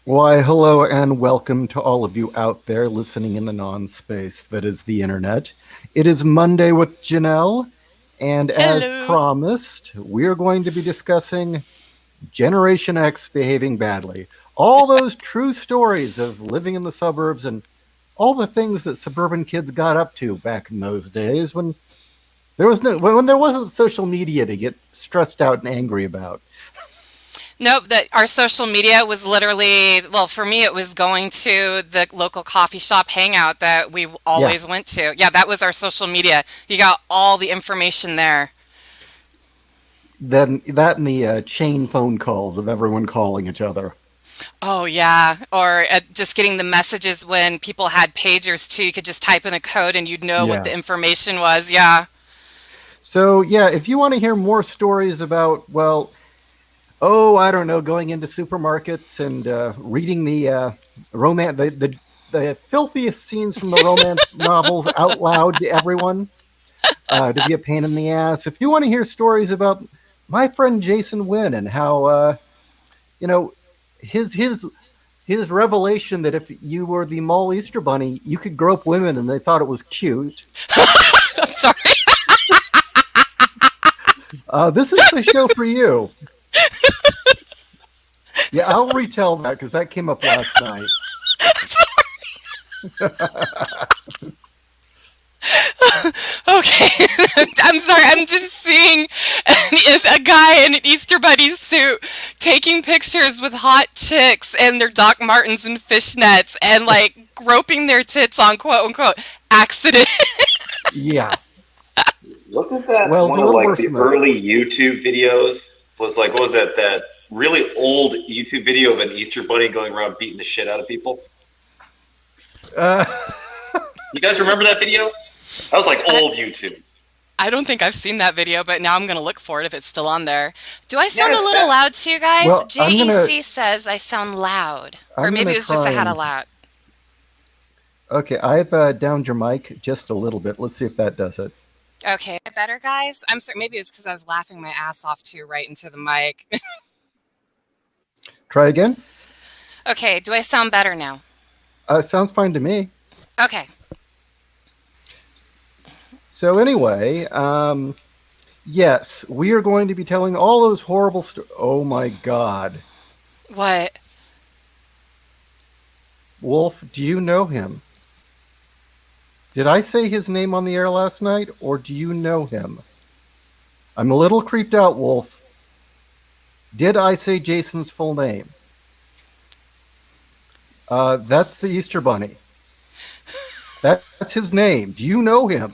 Why, hello and welcome to all of you out there listening in the non space that is the internet. It is Monday with Janelle, and as Hello. promised, we're going to be discussing Generation X behaving badly. All those true stories of living in the suburbs and all the things that suburban kids got up to back in those days when there wasn't social media to get stressed out and angry about. Nope, that our social media was literally, well, for me, it was going to the local coffee shop hangout that we Yeah, always went to. Yeah, that was our social media. You got all the information there. then that and the chain phone calls of everyone calling each other. Oh, yeah. Or just getting the messages when people had pagers too. You could just type in a code and you'd know what Yeah. the information was. Yeah. So, yeah, if you want to hear more stories about, well, oh, I don't know, going into supermarkets and reading the filthiest scenes from the romance novels out loud to everyone, to be a pain in the ass. If you want to hear stories about my friend Jason Wynn and how, you know, his his his revelation that if you were the mall Easter Bunny, you could grope women and they thought it was cute. I'm sorry. This is the show for you. Yeah, I'll retell that because that came up last night. Okay. I'm sorry. I'm just seeing a guy in an Easter Bunny suit taking pictures with hot chicks and their Doc Martens and fishnets and like groping their tits on quote unquote accident. Yeah. Wasn't that Well, it's a one of little like worse the than that. early YouTube videos? Was like, what was that really old YouTube video of an Easter bunny going around beating the shit out of people? Uh, You guys remember that video? That was like I, old YouTube. I don't think I've seen that video, but now I'm going to look for it if it's still on there. Do I sound a Yes, little that. loud to you guys? well, JEC says I sound loud. Or I'm maybe gonna it was just I try had a and loud. okay. I've downed your mic just a little bit. Let's see if that does it. Okay, better guys? I'm sorry. Maybe it's because I was laughing my ass off too right into the mic. Try again. Okay, do I sound better now? Sounds fine to me. Okay. So anyway, yes, we are going to be telling all those horrible stories. Oh my God, What? Wolf, do you know him? Did I say his name on the air last night, or do you know him? I'm a little creeped out, Wolf. Did I say Jason's full name? That's the Easter Bunny. That's his name. Do you know him?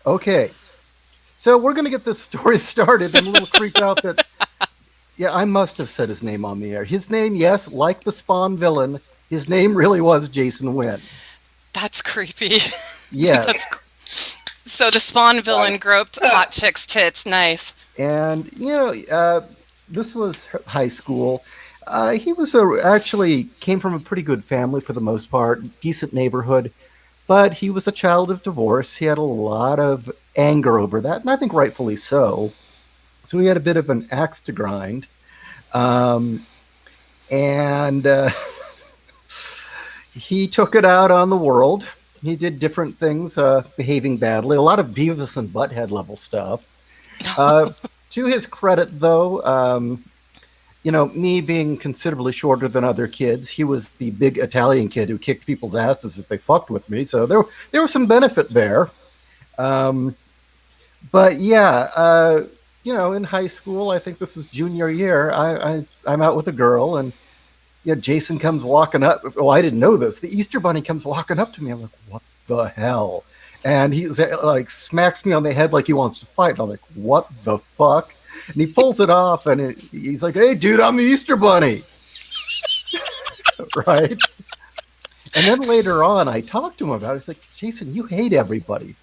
Okay. So we're going to get this story started. I'm a little creeped out that, yeah, I must have said his name on the air. His name, yes, like the Spawn villain, his name really was Jason Wynn. That's creepy. Yes. That's so the Spawn villain Right. groped hot chick's tits. Nice. And, this was high school. He was actually came from a pretty good family for the most part, decent neighborhood, but he was a child of divorce. He had a lot of anger over that, and I think rightfully so. So he had a bit of an axe to grind. Um, and he took it out on the world. He did different things, behaving badly, a lot of Beavis and Butthead level stuff. Uh, to his credit, though, me being considerably shorter than other kids, he was the big Italian kid who kicked people's asses if they fucked with me. So there was some benefit there. Um, but yeah, in high school, I think this was junior year. I'm out with a girl, and Jason comes walking up. Oh, I didn't know this. The Easter Bunny comes walking up to me. I'm like, what the hell? And he's like smacks me on the head like he wants to fight. And I'm like, what the fuck? And he pulls it off, and he's like, "Hey, dude, I'm the Easter Bunny," right? And then later on, I talked to him about it. He's like, "Jason, you hate everybody."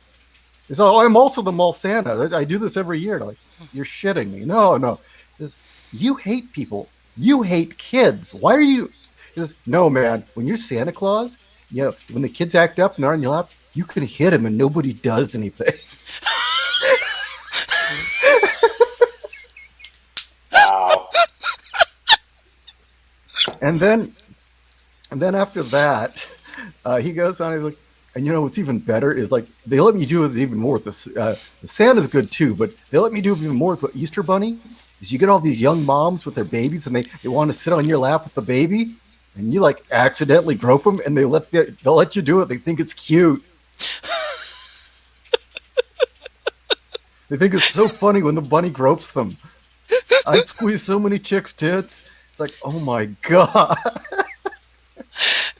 He's like, "Oh, I'm also the mall Santa. I do this every year." And I'm like, "You're shitting me." No, no. Says, you hate people. You hate kids. Why are you? He says, "No, man. When you're Santa Claus, when the kids act up and they're on your lap, you can hit them and nobody does anything." Wow. And then and then after that, he goes on. He's like, and you know what's even better is like they let me do it even more with this. The Santa's good too, but they let me do even more with the Easter Bunny. Is you get all these young moms with their babies, and they want to sit on your lap with the baby, and you like accidentally grope them, and they'll let you do it. They think it's cute. They think it's so funny when the bunny gropes them. I squeeze so many chicks' tits. It's like, oh my god.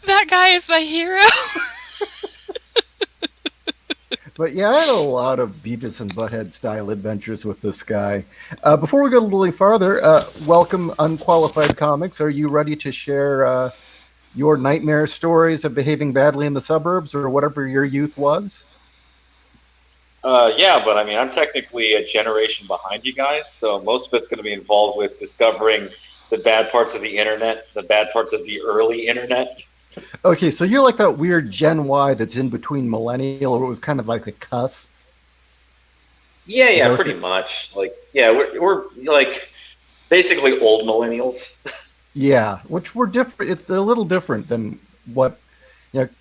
That guy is my hero. But yeah, I had a lot of Beavis and Butthead style adventures with this guy. Before we go a little farther, welcome Unqualified Comics. Are you ready to share your nightmare stories of behaving badly in the suburbs or whatever your youth was? Yeah, but I mean, I'm technically a generation behind you guys, so most of it's going to be involved with discovering the bad parts of the internet, the bad parts of the early internet. Okay, so you're like that weird Gen Y that's in between millennial, or it was kind of like a cusp. Yeah, Is that yeah, what pretty you? much. Like, yeah, we're like basically old millennials. Yeah, which were different. It's a little different than what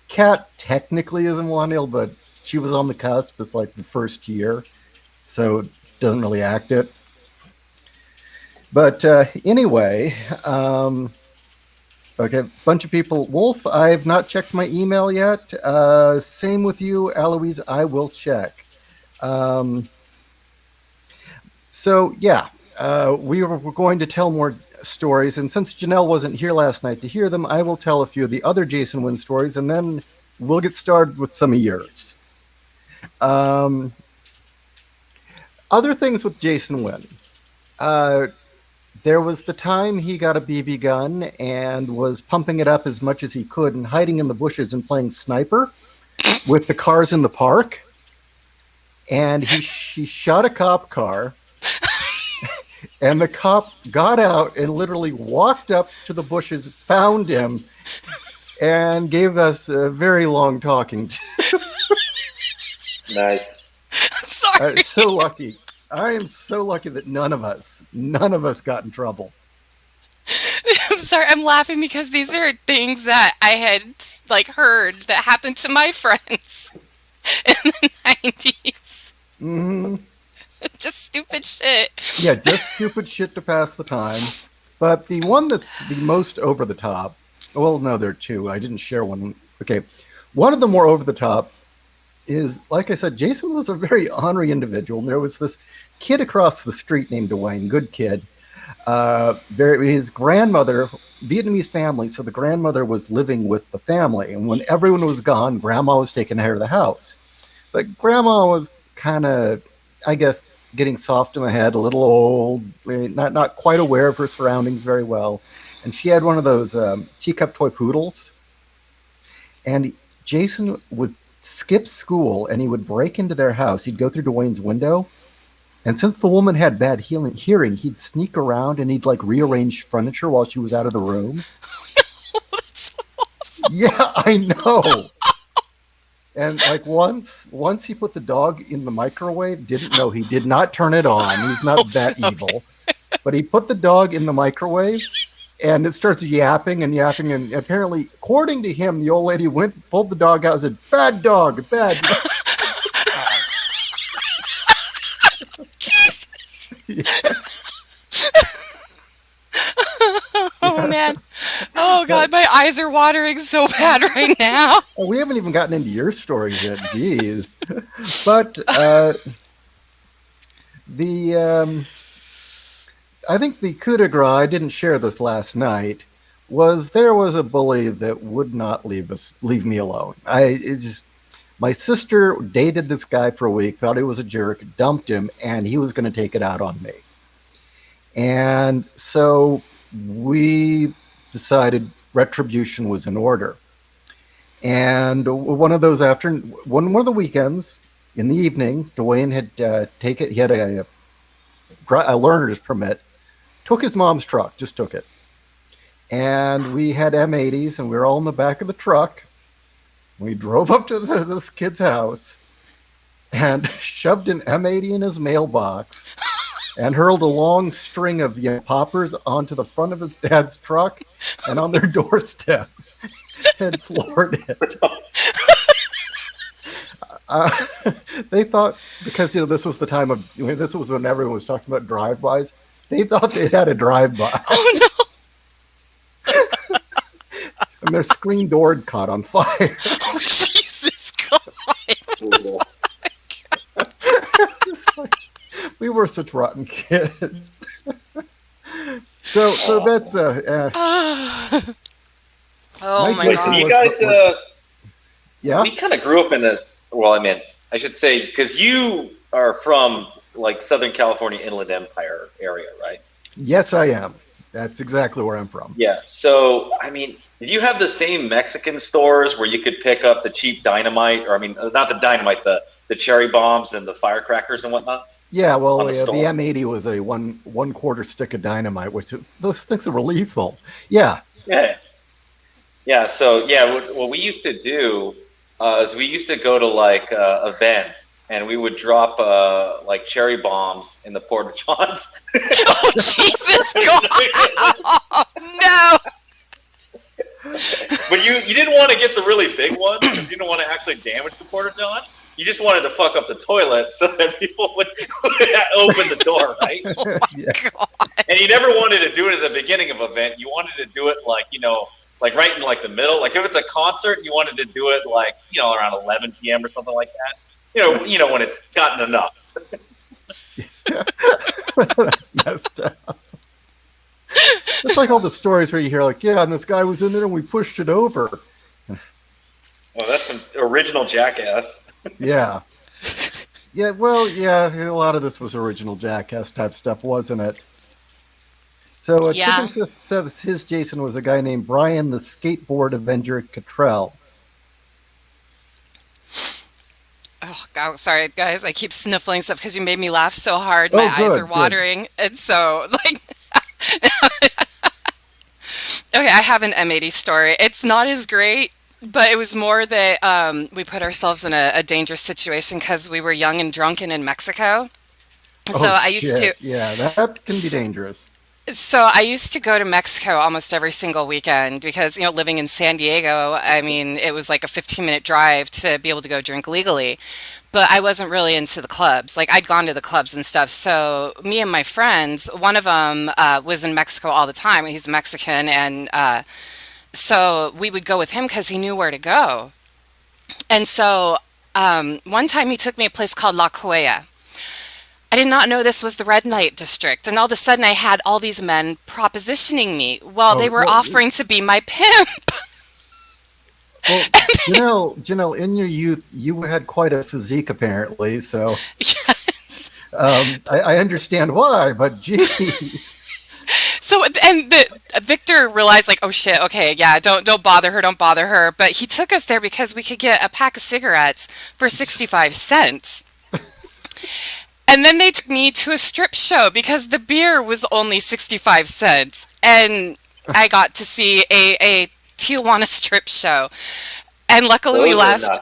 Kat technically is a millennial, but she was on the cusp. It's like the first year, so doesn't really act it. But anyway, okay, bunch of people. Wolf, I've not checked my email yet. Same with you, Eloise. I will check. Um, so yeah, we're going to tell more stories, and since Janelle wasn't here last night to hear them, I will tell a few of the other Jason Wynn stories, and then we'll get started with some of yours. Um, Other things with Jason Wynn. Uh, there was the time he got a BB gun and was pumping it up as much as he could and hiding in the bushes and playing sniper with the cars in the park. And he shot a cop car, and the cop got out and literally walked up to the bushes, found him, and gave us a very long talking to. Nice. I'm sorry. So lucky. I am so lucky that none of us got in trouble. I'm sorry. I'm laughing because these are things that I had like heard that happened to my friends in the 90s. Hmm. Just stupid shit. Yeah, just stupid shit to pass the time. But the one that's the most over the top, well, no, there are two. I didn't share one. Okay. One of the more over the top is, like I said, Jason was a very ornery individual. And there was this kid across the street named Dwayne, good kid. His grandmother, Vietnamese family, so the grandmother was living with the family. And when everyone was gone, grandma was taking care of the house. But grandma was kind of, I guess, getting soft in the head, a little old, not quite aware of her surroundings very well. And she had one of those teacup toy poodles. And Jason would skip school and he would break into their house. He'd go through Dwayne's window. And since the woman had bad hearing, he'd sneak around and he'd like rearrange furniture while she was out of the room. That's Yeah, I know. And like once he put the dog in the microwave, didn't know he did not turn it on. He's not that okay. evil. But he put the dog in the microwave and it starts yapping and yapping. And apparently, according to him, the old lady went, pulled the dog out and said, bad dog, bad dog. Yeah. Oh man. Oh god, my eyes are watering so bad right now. Well, we haven't even gotten into your stories yet. Jeez. But the I think the coup de grace, I didn't share this last night, was there was a bully that would not leave me alone. My sister dated this guy for a week, thought he was a jerk, dumped him, and he was going to take it out on me. And so we decided retribution was in order. And one of the weekends in the evening, Dwayne had he had a learner's permit, took his mom's truck, just took it. And we had M80s, and we were all in the back of the truck. We drove up to this kid's house and shoved an M80 in his mailbox and hurled a long string of poppers onto the front of his dad's truck and on their doorstep and floored it. Uh, they thought, because this was the time of this was when everyone was talking about drive-bys. They thought they had a drive-by, Oh no! and their screen door had caught on fire. Oh Jesus God! It's like, we were such rotten kids. So that's Oh my Jason God! You was guys, yeah. we kind of grew up in this. Well, I mean, I should say because you are from like Southern California Inland Empire area, right? Yes, I am. That's exactly where I'm from. Yeah. So, I mean, did you have the same Mexican stores where you could pick up the cheap dynamite, or I mean, not the dynamite, the cherry bombs and the firecrackers and whatnot? Yeah, well, On the the store. M80 was a one quarter stick of dynamite, which those things were lethal. Yeah. Yeah. Yeah. So, yeah, what we used to do is we used to go to like events and we would drop like cherry bombs in the porta johns. Oh Jesus God! Oh, no! But you didn't want to get the really big ones because you didn't want to actually damage the porta john. You just wanted to fuck up the toilet so that people would open the door, right? Yeah. God. And you never wanted to do it at the beginning of an event. You wanted to do it like, like right in like the middle. Like if it's a concert, you wanted to do it like, around 11 p.m. or something like that. When it's gotten enough. That's messed up. It's like all the stories where you hear like, yeah, and this guy was in there and we pushed it over. Well, that's some original Jackass. Yeah. Yeah, well, yeah, a lot of this was original Jackass type stuff, wasn't it? So Yeah. Chicken says his Jason was a guy named Brian the Skateboard Avenger Cottrell. Oh God, sorry guys, I keep sniffling stuff because you made me laugh so hard. Oh, My eyes good, are watering, and so like. Okay, I have an M80 story. It's not as great, but it was more that we put ourselves in a dangerous situation because we were young and drunken in Mexico. Oh, So I shit. used to. Yeah, that can be dangerous. So I used to go to Mexico almost every single weekend because, living in San Diego, I mean, it was like a 15-minute drive to be able to go drink legally. But I wasn't really into the clubs. Like I'd gone to the clubs and stuff. So me and my friends, one of them was in Mexico all the time. He's Mexican, and so we would go with him because he knew where to go. And so one time he took me a place called La Cuella. I did not know this was the red light district, and all of a sudden I had all these men propositioning me. Well, Oh, they were well, offering to be my pimp. Well, Janelle, in your youth, you had quite a physique, apparently. So Yes. I understand why, but geez. So and Victor realized like, oh shit, okay, yeah, don't bother her, don't bother her. But he took us there because we could get a pack of cigarettes for 65 cents. And then they took me to a strip show because the beer was only 65 cents. And I got to see a Tijuana strip show. And luckily Those are nuts.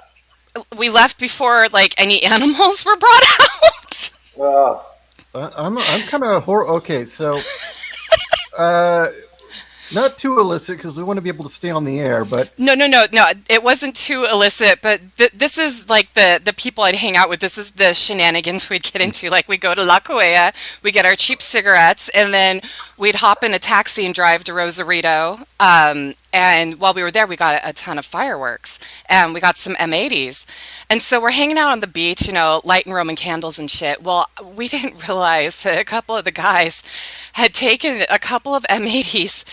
we left before like any animals were brought out. Oh. I'm kind of okay. So not too illicit because we want to be able to stay on the air, but No. It wasn't too illicit, but this is like the people I'd hang out with. This is the shenanigans we'd get into. Like we go to La Cuella, we get our cheap cigarettes, and then we'd hop in a taxi and drive to Rosarito. And while we were there, we got a ton of fireworks, and we got some M80s. And so we're hanging out on the beach, lighting Roman candles and shit. Well, we didn't realize that a couple of the guys had taken a couple of M80s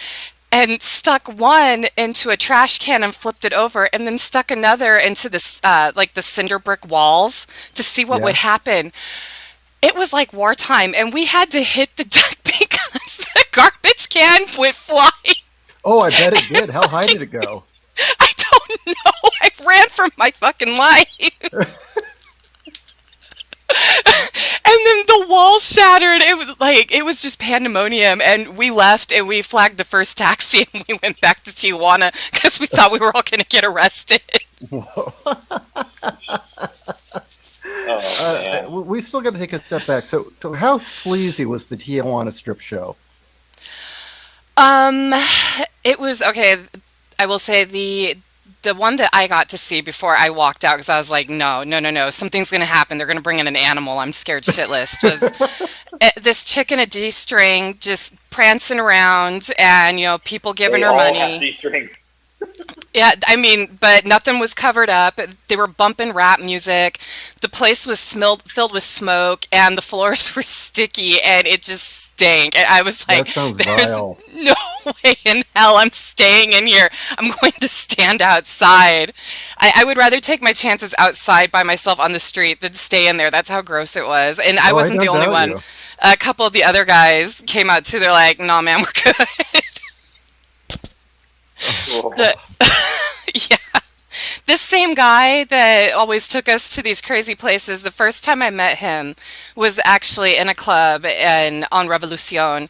and stuck one into a trash can and flipped it over, and then stuck another into this like the cinder brick walls to see what Yeah. would happen. It was like wartime, and we had to hit the deck because the garbage can went flying. oh, I bet it did. How high did it go? I don't know. I ran for my fucking life. And then the wall shattered. It was just pandemonium, and we left and we flagged the first taxi and we went back to Tijuana because we thought we were all going to get arrested. Whoa. Oh man. We still got to take a step back. So how sleazy was the Tijuana strip show? Um, it was okay. I will say the one that I got to see before I walked out because I was like, no, no, no, no, something's gonna happen. They're gonna bring in an animal. I'm scared shitless. Was this chick in a G-string just prancing around, and people giving They her all have money. these strings. Yeah, I mean, but nothing was covered up. They were bumping rap music. The place was filled with smoke, and the floors were sticky, and it just stank. And I was like, That sounds "There's vile. no way in hell I'm staying in here. I'm going to stand outside. I would rather take my chances outside by myself on the street than stay in there. That's how gross it was. And I Oh, I wasn't the don't only doubt one. you. A couple of the other guys came out too. They're like, "Nah, man, we're good." The, Oh. yeah. This same guy that always took us to these crazy places, the first time I met him was actually in a club on Revolucion,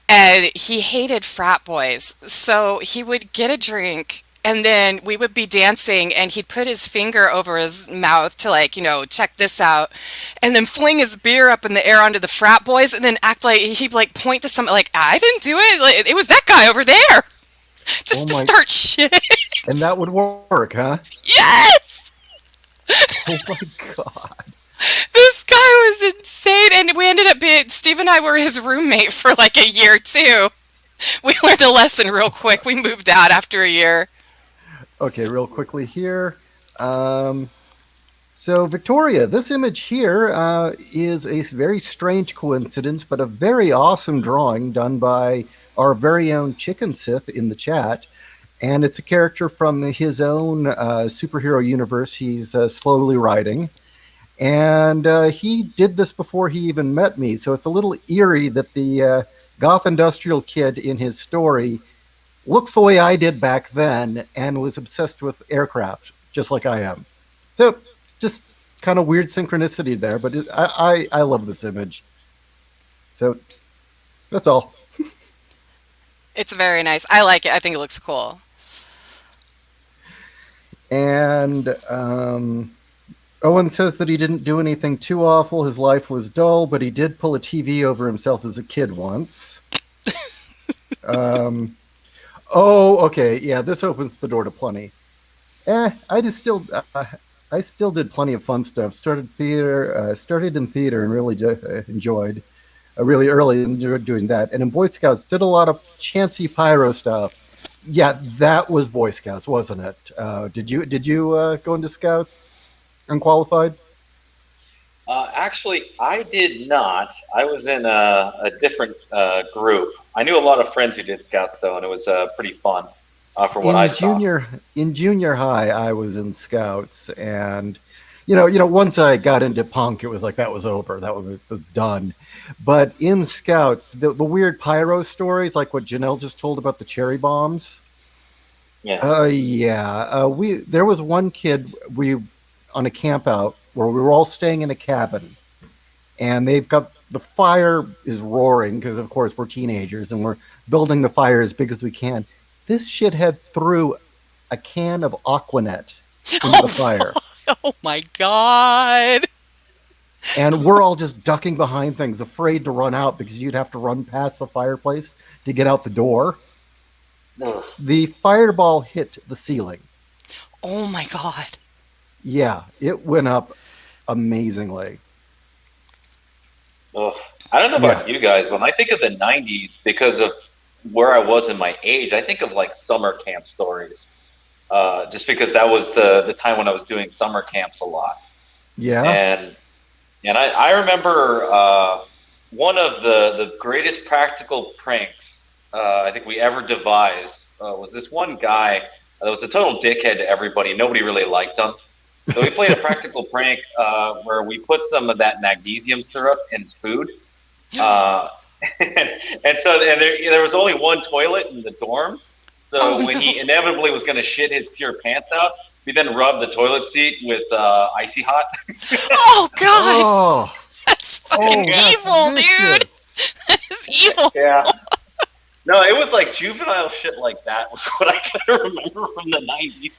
and he hated frat boys. So he would get a drink, and then we would be dancing, and he'd put his finger over his mouth to, like, check this out, and then fling his beer up in the air onto the frat boys, and then act like he'd like point to something like, I didn't do it. Like, it was that guy over there. Oh Just to my! start shit. And that would work, huh? Yes! Oh my god! This guy was insane, and we ended up being Steve and I were his roommate for like a year too. We learned a lesson real quick. We moved out after a year. Okay, real quickly here. Um, so Victoria, this image here is a very strange coincidence, but a very awesome drawing done by our very own Chicken Sith in the chat. And it's a character from his own superhero universe he's slowly writing. And he did this before he even met me. So it's a little eerie that the goth industrial kid in his story looks the way I did back then and was obsessed with aircraft, just like I am. So just kind of weird synchronicity there, but I love this image. So that's all. It's very nice. I like it. I think it looks cool. And Owen says that he didn't do anything too awful. His life was dull, but he did pull a TV over himself as a kid once. Um, oh, okay. Yeah, this opens the door to plenty. I just still, I still did plenty of fun stuff. Started in theater and really enjoyed. Really early enjoyed doing that. And in Boy Scouts, did a lot of chancy pyro stuff. Yeah, that was Boy Scouts, wasn't it? Did you go into Scouts unqualified? Actually, I did not. I was in a different group. I knew a lot of friends who did scouts though, and it was pretty fun for what I in saw. junior in junior high I was in Scouts, and once I got into punk it was like that was over, was done. But in Scouts, the weird pyro stories like what Janelle just told about the cherry bombs. Yeah. Yeah, we there was one kid we on a camp out where we were all staying in a cabin, and they've got the fire is roaring because of course we're teenagers and we're building the fire as big as we can. This shithead threw a can of Aquanet into the fire, Oh my god. and we're all just ducking behind things, afraid to run out because you'd have to run past the fireplace to get out the door. Ugh. The fireball hit the ceiling. Oh my god. Yeah, it went up amazingly. Ugh. I don't know Yeah. about you guys, but when I think of the '90s, because of where I was in my age, I think of like summer camp stories. Just because that was the time when I was doing summer camps a lot, Yeah. and I remember one of the greatest practical pranks I think we ever devised was this one guy that was a total dickhead to everybody. Nobody really liked him. So we played a practical prank where we put some of that magnesium syrup in food. Uh, and there was only one toilet in the dorm. Oh So when no. he inevitably was going to shit his pure pants out, we then rubbed the toilet seat with icy hot. Oh god. Oh, That's fucking that's evil, dude. vicious. That is evil. Yeah. No, it was like juvenile shit like that was what I kind of remember from the '90s.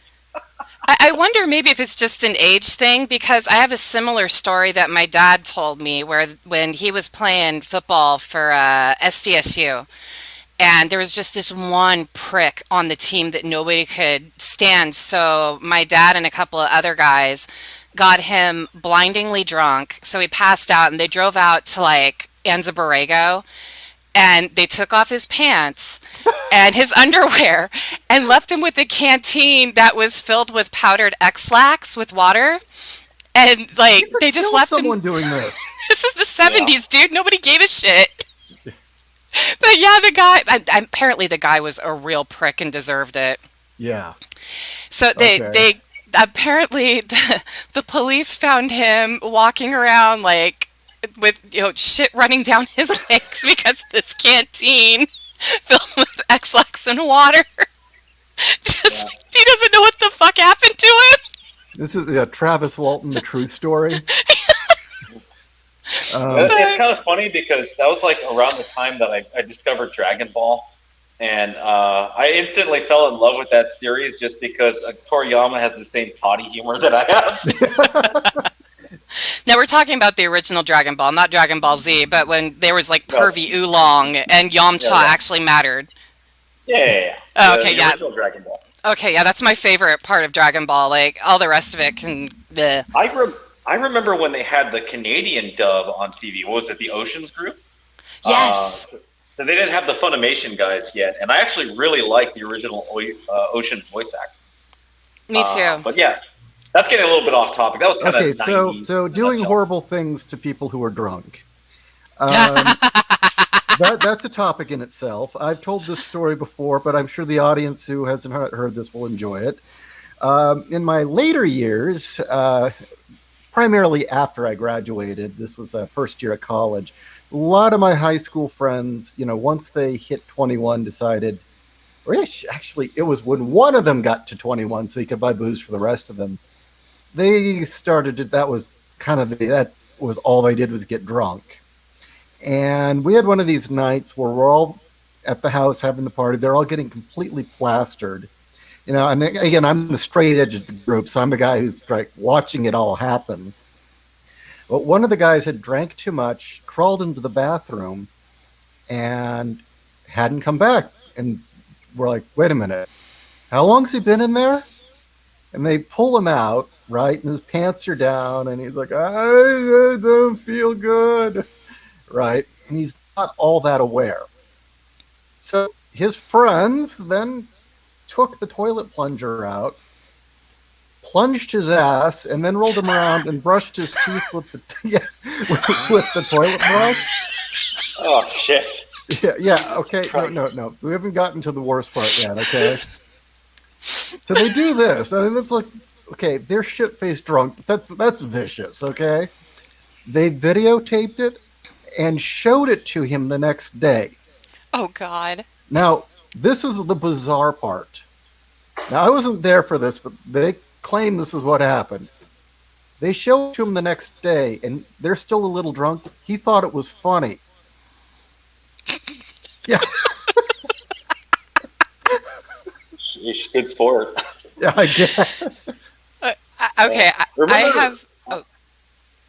I wonder maybe if it's just an age thing because I have a similar story that my dad told me where when he was playing football for SDSU, and there was just this one prick on the team that nobody could stand. So my dad and a couple of other guys got him blindingly drunk. So he passed out, and they drove out to like Anza Borrego, and they took off his pants and his underwear and left him with a canteen that was filled with powdered X-Lax with water. And You like could they just kill left him. someone doing this. This is the Yeah. 70s, dude. Nobody gave a shit. But yeah, the guy, apparently the guy was a real prick and deserved it. Yeah. So Okay. they apparently the police found him walking around like with shit running down his legs because of this canteen filled with X-Lax and water. Just Yeah. he doesn't know what the fuck happened to him. This is Travis Walton, the true story. It's Um, So kind of funny because that was like around the time that I discovered Dragon Ball, and I instantly fell in love with that series just because Toriyama has the same potty humor that I have. now we're talking about the original Dragon Ball, not Dragon Ball Z, but when there was like No, pervy oolong and Yamcha yeah, yeah, actually mattered. yeah. Oh, The, okay, the yeah. original Dragon Ball. Okay, yeah, that's my favorite part of Dragon Ball. Like all the rest of it can. Bleh. I remember when they had the Canadian dub on TV. What was it? The Oceans Group. Yes, So they didn't have the Funimation guys yet, and I actually really like the original Ocean voice actor. me too. But yeah, that's getting a little bit off topic. That was kind okay, of so 90s so in a doing nutshell. horrible things to people who are drunk. Um, that's a topic in itself. I've told this story before, but I'm sure the audience who hasn't heard this will enjoy it. In my later years, primarily after I graduated, this was first year at college. A lot of my high school friends, once they hit 21, decided, or actually, it was when one of them got to 21, so he could buy booze for the rest of them. They started to, that was kind of that was all they did was get drunk. And we had one of these nights where we're all at the house having the party. They're all getting completely plastered. And again, I'm the straight edge of the group, so I'm the guy who's like watching it all happen. But one of the guys had drank too much, crawled into the bathroom, and hadn't come back. And we're like, wait a minute, how long's he been in there? And they pull him out, right? And his pants are down, and he's like, I don't feel good, right? And he's not all that aware. So his friends then took the toilet plunger out, plunged his ass, and then rolled him around and brushed his teeth with the yeah, with the toilet brush. Oh shit! Yeah. Okay. No. Christ. No. No. We haven't gotten to the worst part yet. Okay. So they do this, and it's like, okay, they're shit faced drunk. That's vicious. Okay. They videotaped it and showed it to him the next day. Oh God. Now, this is the bizarre part. Now, I wasn't there for this, but they claim this is what happened. They showed it to him the next day, and they're still a little drunk. He thought it was funny. Yeah, Sheesh, good sport. yeah, I guess. Okay, I Remember? have. Oh,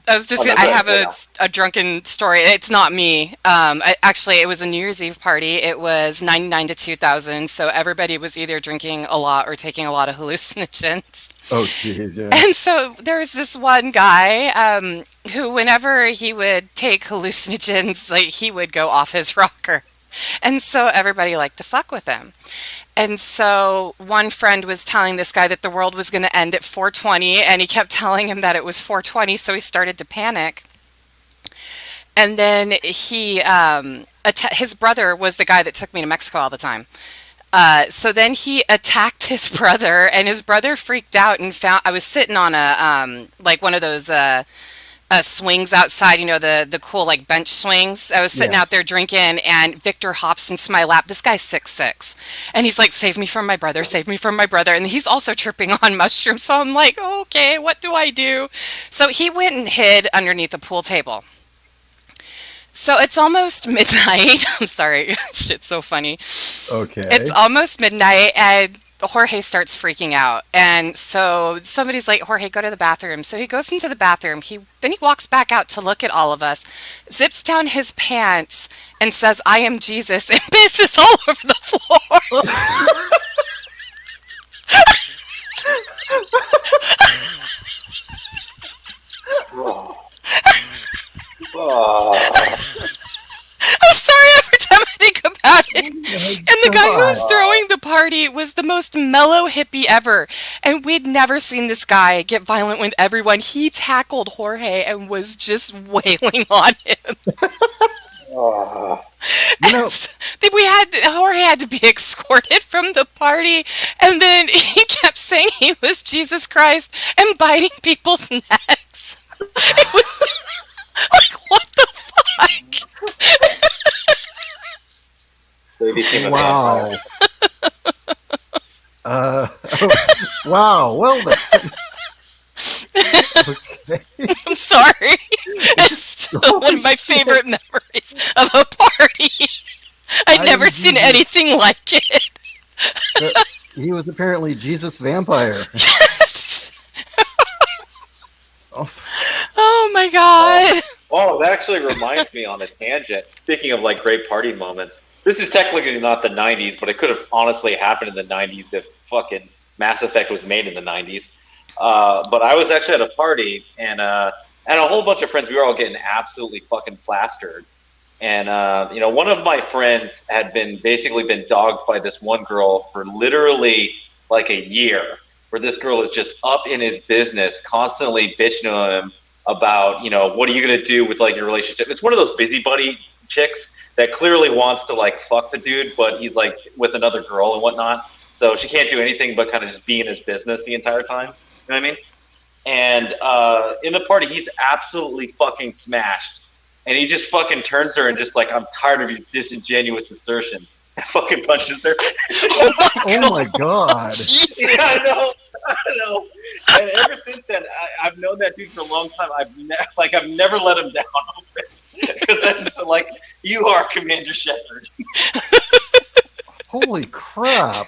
I was just. Oh, no, I go have ahead. a drunken story. It's not me. Actually, it was a New Year's Eve party. It was 99 to 2000, so everybody was either drinking a lot or taking a lot of hallucinogens. Oh, jeez, yeah. And so there was this one guy who, whenever he would take hallucinogens, like he would go off his rocker. And so everybody liked to fuck with him. And so one friend was telling this guy that the world was going to end at 4:20, and he kept telling him that it was 4:20, so he started to panic. And then his brother was the guy that took me to Mexico all the time. So then he attacked his brother, and his brother freaked out and found I was sitting on a like one of those swings outside, the cool like bench swings. I was sitting Yeah. out there drinking, and Victor hops into my lap. This guy's 6'6", and he's like, "Save me from my brother, save me from my brother," and he's also tripping on mushrooms. So I'm like, "Okay, what do I do?" So he went and hid underneath a pool table. So it's almost midnight. I'm sorry. Shit's so funny. It's Okay. almost midnight, and Jorge starts freaking out. And so somebody's like, Jorge, go to the bathroom. So he goes into the bathroom. Then he walks back out to look at all of us, zips down his pants, and says, I am Jesus, and pisses all over the floor. I'm sorry every time I think about it. And the guy who was throwing the party was the most mellow hippie ever. And we'd never seen this guy get violent with everyone. He tackled Jorge and was just wailing on him. Jorge had to be escorted from the party, and then he kept saying he was Jesus Christ and biting people's necks. It was like, what the fuck? Wow. Wow. Well then. Okay. I'm sorry. It's still one of my favorite memories of a party. I'd never seen anything like it. He was apparently Jesus vampire. Yes. Oh my god. Oh, that actually reminds me on a tangent. Speaking of like great party moments, this is technically not the 90s, but it could have honestly happened in the 90s if fucking Mass Effect was made in the 90s. But I was actually at a party, and a whole bunch of friends, we were all getting absolutely fucking plastered. And, one of my friends had basically been dogged by this one girl for literally like a year, where this girl is just up in his business, constantly bitching to him about, what are you going to do with like your relationship? It's one of those busybody chicks that clearly wants to like fuck the dude, but he's like with another girl and whatnot. So she can't do anything but kind of just be in his business the entire time. You know what I mean? And in the party, he's absolutely fucking smashed. And he just fucking turns to her and just like, I'm tired of your disingenuous assertion. And fucking punches her. Oh my god. Jesus. Yeah, I know. And ever since then, I've known that dude for a long time. I've never let him down. Because that's just like, you are Commander Shepard. Holy crap.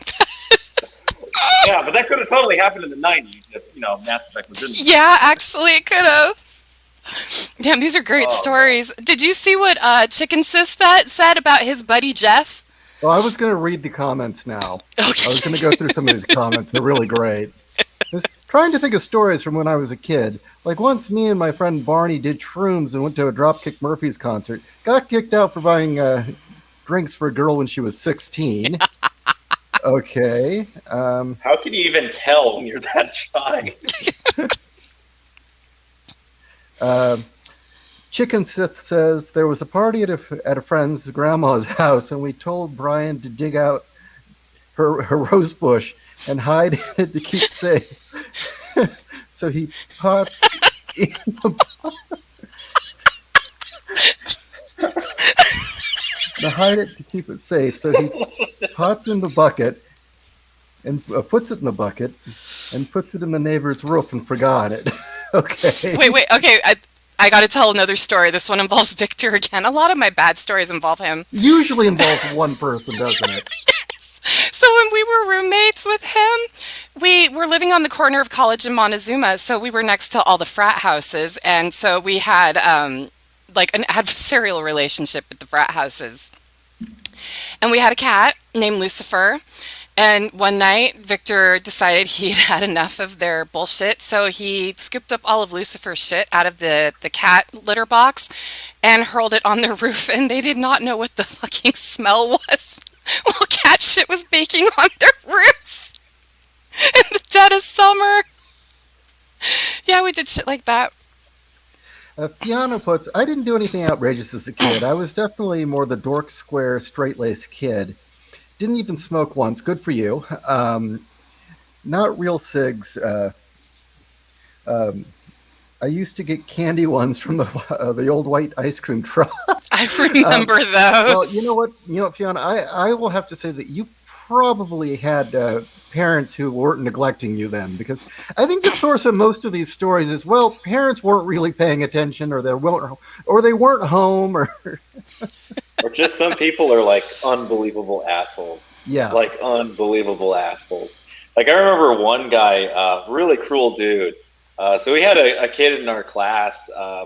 Yeah, but that could have totally happened in the 90s if, Mass Effect was in there. Yeah, actually, it could have. Damn, these are great stories. Man. Did you see what Chicken Sith said about his buddy Jeff? Well, I was going to read the comments now. Okay. I was going to go through some of these comments. They're really great. I was trying to think of stories from when I was a kid. Like once me and my friend Barney did shrooms and went to a Dropkick Murphys concert. Got kicked out for buying drinks for a girl when she was 16. Okay. How can you even tell when you're that shy? Chicken Sith says there was a party at a friend's grandma's house, and we told Brian to dig out her rose bush and hide it to keep safe. So he pots in the to hide it to keep it safe. So he pots in the bucket and puts it in the bucket and puts it in the neighbor's roof and forgot it. Okay. Wait. Okay, I got to tell another story. This one involves Victor again. A lot of my bad stories involve him. Usually involves one person, doesn't it? Yes. So when we were roommates with him, we were living on the corner of College and Montezuma, so we were next to all the frat houses, and so we had like an adversarial relationship with the frat houses. And we had a cat named Lucifer. And one night, Victor decided he'd had enough of their bullshit, so he scooped up all of Lucifer's shit out of the cat litter box and hurled it on their roof, and they did not know what the fucking smell was while cat shit was baking on their roof in the dead of summer. Yeah, we did shit like that. Fiona puts, I didn't do anything outrageous as a kid. I was definitely more the dork, square, straight-laced kid. Didn't even smoke once. Good for you. Not real cigs. I used to get candy ones from the old white ice cream truck. I remember those. Well, you know what, Fiona, I will have to say that you probably had parents who weren't neglecting you then, because I think the source of most of these stories is, well, parents weren't really paying attention, or they weren't home, or or just some people are like unbelievable assholes. Yeah. Like unbelievable assholes. Like I remember one guy, really cruel dude. So we had a kid in our class.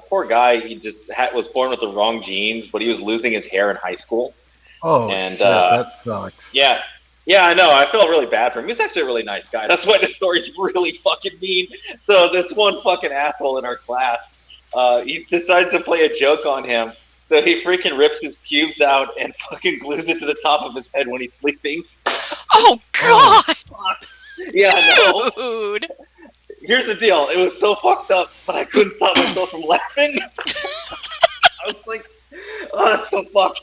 Poor guy. He just was born with the wrong genes, but he was losing his hair in high school. Oh And shit, that sucks. yeah, yeah, I know. I felt really bad for him. He's actually a really nice guy. That's why the story's really fucking mean. So this one fucking asshole in our class, he decides to play a joke on him. So he freaking rips his pubes out and fucking glues it to the top of his head when he's sleeping. Oh Oh, God, Yeah, I know. dude. Here's the deal. It was so fucked up, but I couldn't stop myself from laughing. I was like, oh, that's so fucked.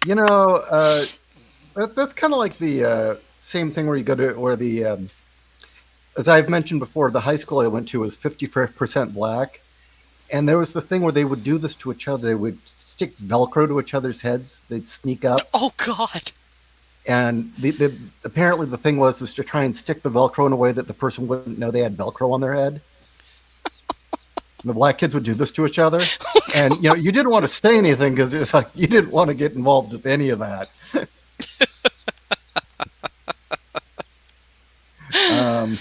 you know, that's kind of like the same thing where you go to where the as I've mentioned before, the high school I went to was 50% black, and there was the thing where they would do this to each other. They would stick Velcro to each other's heads. They'd sneak up, Oh God. and apparently the thing was is to try and stick the Velcro in a way that the person wouldn't know they had Velcro on their head. And the black kids would do this to each other, and you didn't want to say anything because it's like you didn't want to get involved with any of that. Um,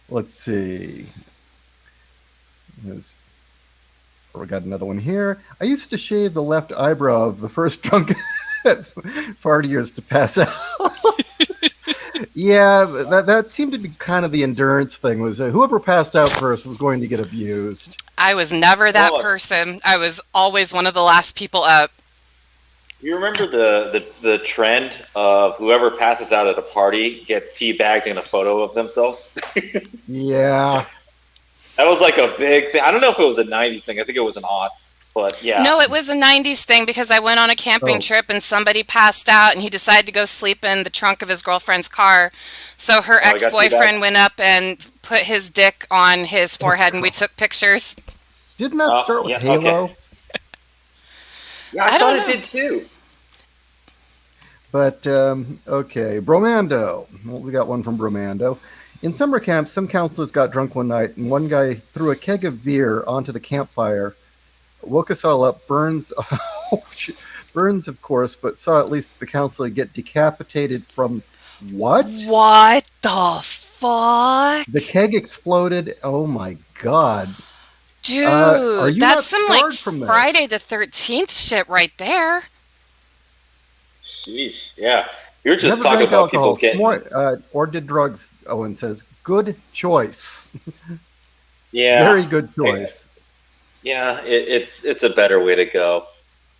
let's see. There's- we got another one here. I used to shave the left eyebrow of the first drunk partiers to pass out. Yeah, that seemed to be kind of the endurance thing. Was whoever passed out first was going to get abused. I was never that Oh, person. I was always one of the last people up. you remember the trend of whoever passes out at a party gets teabagged in a photo of themselves? Yeah, That was like a big thing. I don't know if it was a '90s thing. I think it was an aught, but yeah. No, it was a 90s thing because I went on a camping Oh. trip and somebody passed out and he decided to go sleep in the trunk of his girlfriend's car. So her Oh, I got ex-boyfriend teabagged. went up and put his dick on his forehead and we took pictures. didn't that start with Yeah, Halo? okay. Yeah, I I don't thought know. it did too. But okay, Bromando. Well, we got one from Bromando. In summer camp, some counselors got drunk one night, and one guy threw a keg of beer onto the campfire, woke us all up. Burns, oh, shit. Burns, of course, but saw at least the counselor get decapitated from what? What the fuck? The keg exploded. Oh my god! Are Dude, you that's not some like scarred from this? Friday the 13th shit right there. Sheesh. Yeah. You were just Never talking drank about people alcohol, getting. or did drugs. Owen says, "Good choice, Yeah. very good choice." Yeah. It's a better way to go.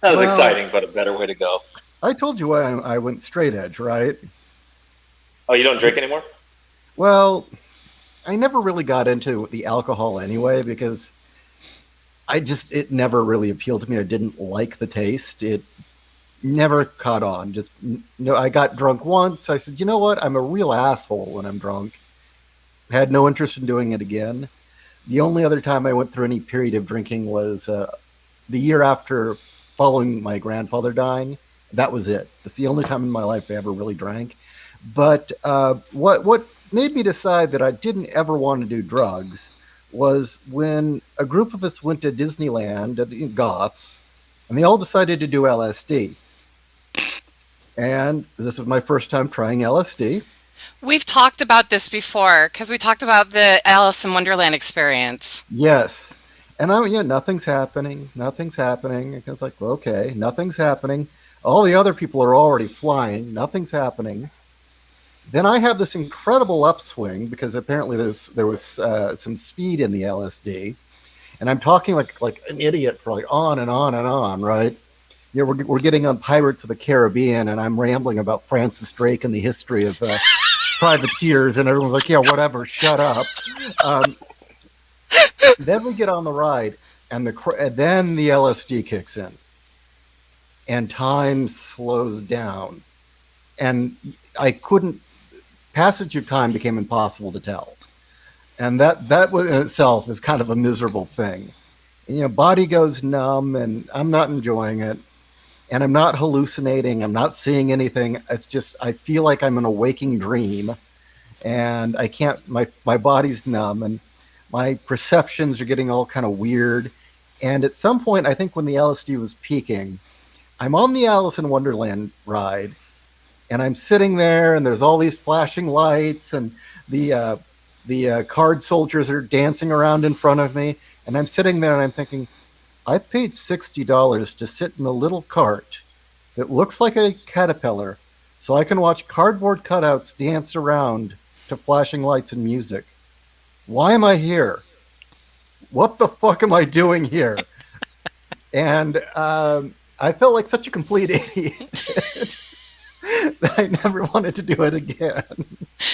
That was Well, exciting, but a better way to go. I told you why I went straight edge, right? Oh, you don't drink anymore? Well, I never really got into the alcohol anyway because it never really appealed to me. I didn't like the taste. It never caught on. Just no. I got drunk once. I said, you know what? I'm a real asshole when I'm drunk. Had no interest in doing it again. The only other time I went through any period of drinking was the year after following my grandfather dying. That was it. That's the only time in my life I ever really drank. But what made me decide that I didn't ever want to do drugs was when a group of us went to Disneyland, the Goths, and they all decided to do LSD. And this was my first time trying LSD. We've talked about this before because we talked about the Alice in Wonderland experience. Yes. And nothing's happening. Nothing's happening. I was like, well, okay, nothing's happening. All the other people are already flying. Nothing's happening. Then I have this incredible upswing because apparently there was some speed in the LSD, and I'm talking like an idiot for like on and on and on, right? We're getting on Pirates of the Caribbean, and I'm rambling about Francis Drake and the history of privateers, and everyone's like, yeah, whatever, shut up. Um, then we get on the ride, and then the LSD kicks in, and time slows down, and I couldn't. Passage of time became impossible to tell, and that in itself is kind of a miserable thing. Body goes numb, and I'm not enjoying it, and I'm not hallucinating. I'm not seeing anything. It's just I feel like I'm in a waking dream, and I can't. My body's numb, and my perceptions are getting all kind of weird. And at some point, I think when the LSD was peaking, I'm on the Alice in Wonderland ride, and I'm sitting there, and there's all these flashing lights, and the uh, the card soldiers are dancing around in front of me, and I'm sitting there, and I'm thinking, I paid $60 to sit in a little cart that looks like a caterpillar, so I can watch cardboard cutouts dance around to flashing lights and music. Why am I here? What the fuck am I doing here? And I felt like such a complete idiot that I never wanted to do it again. You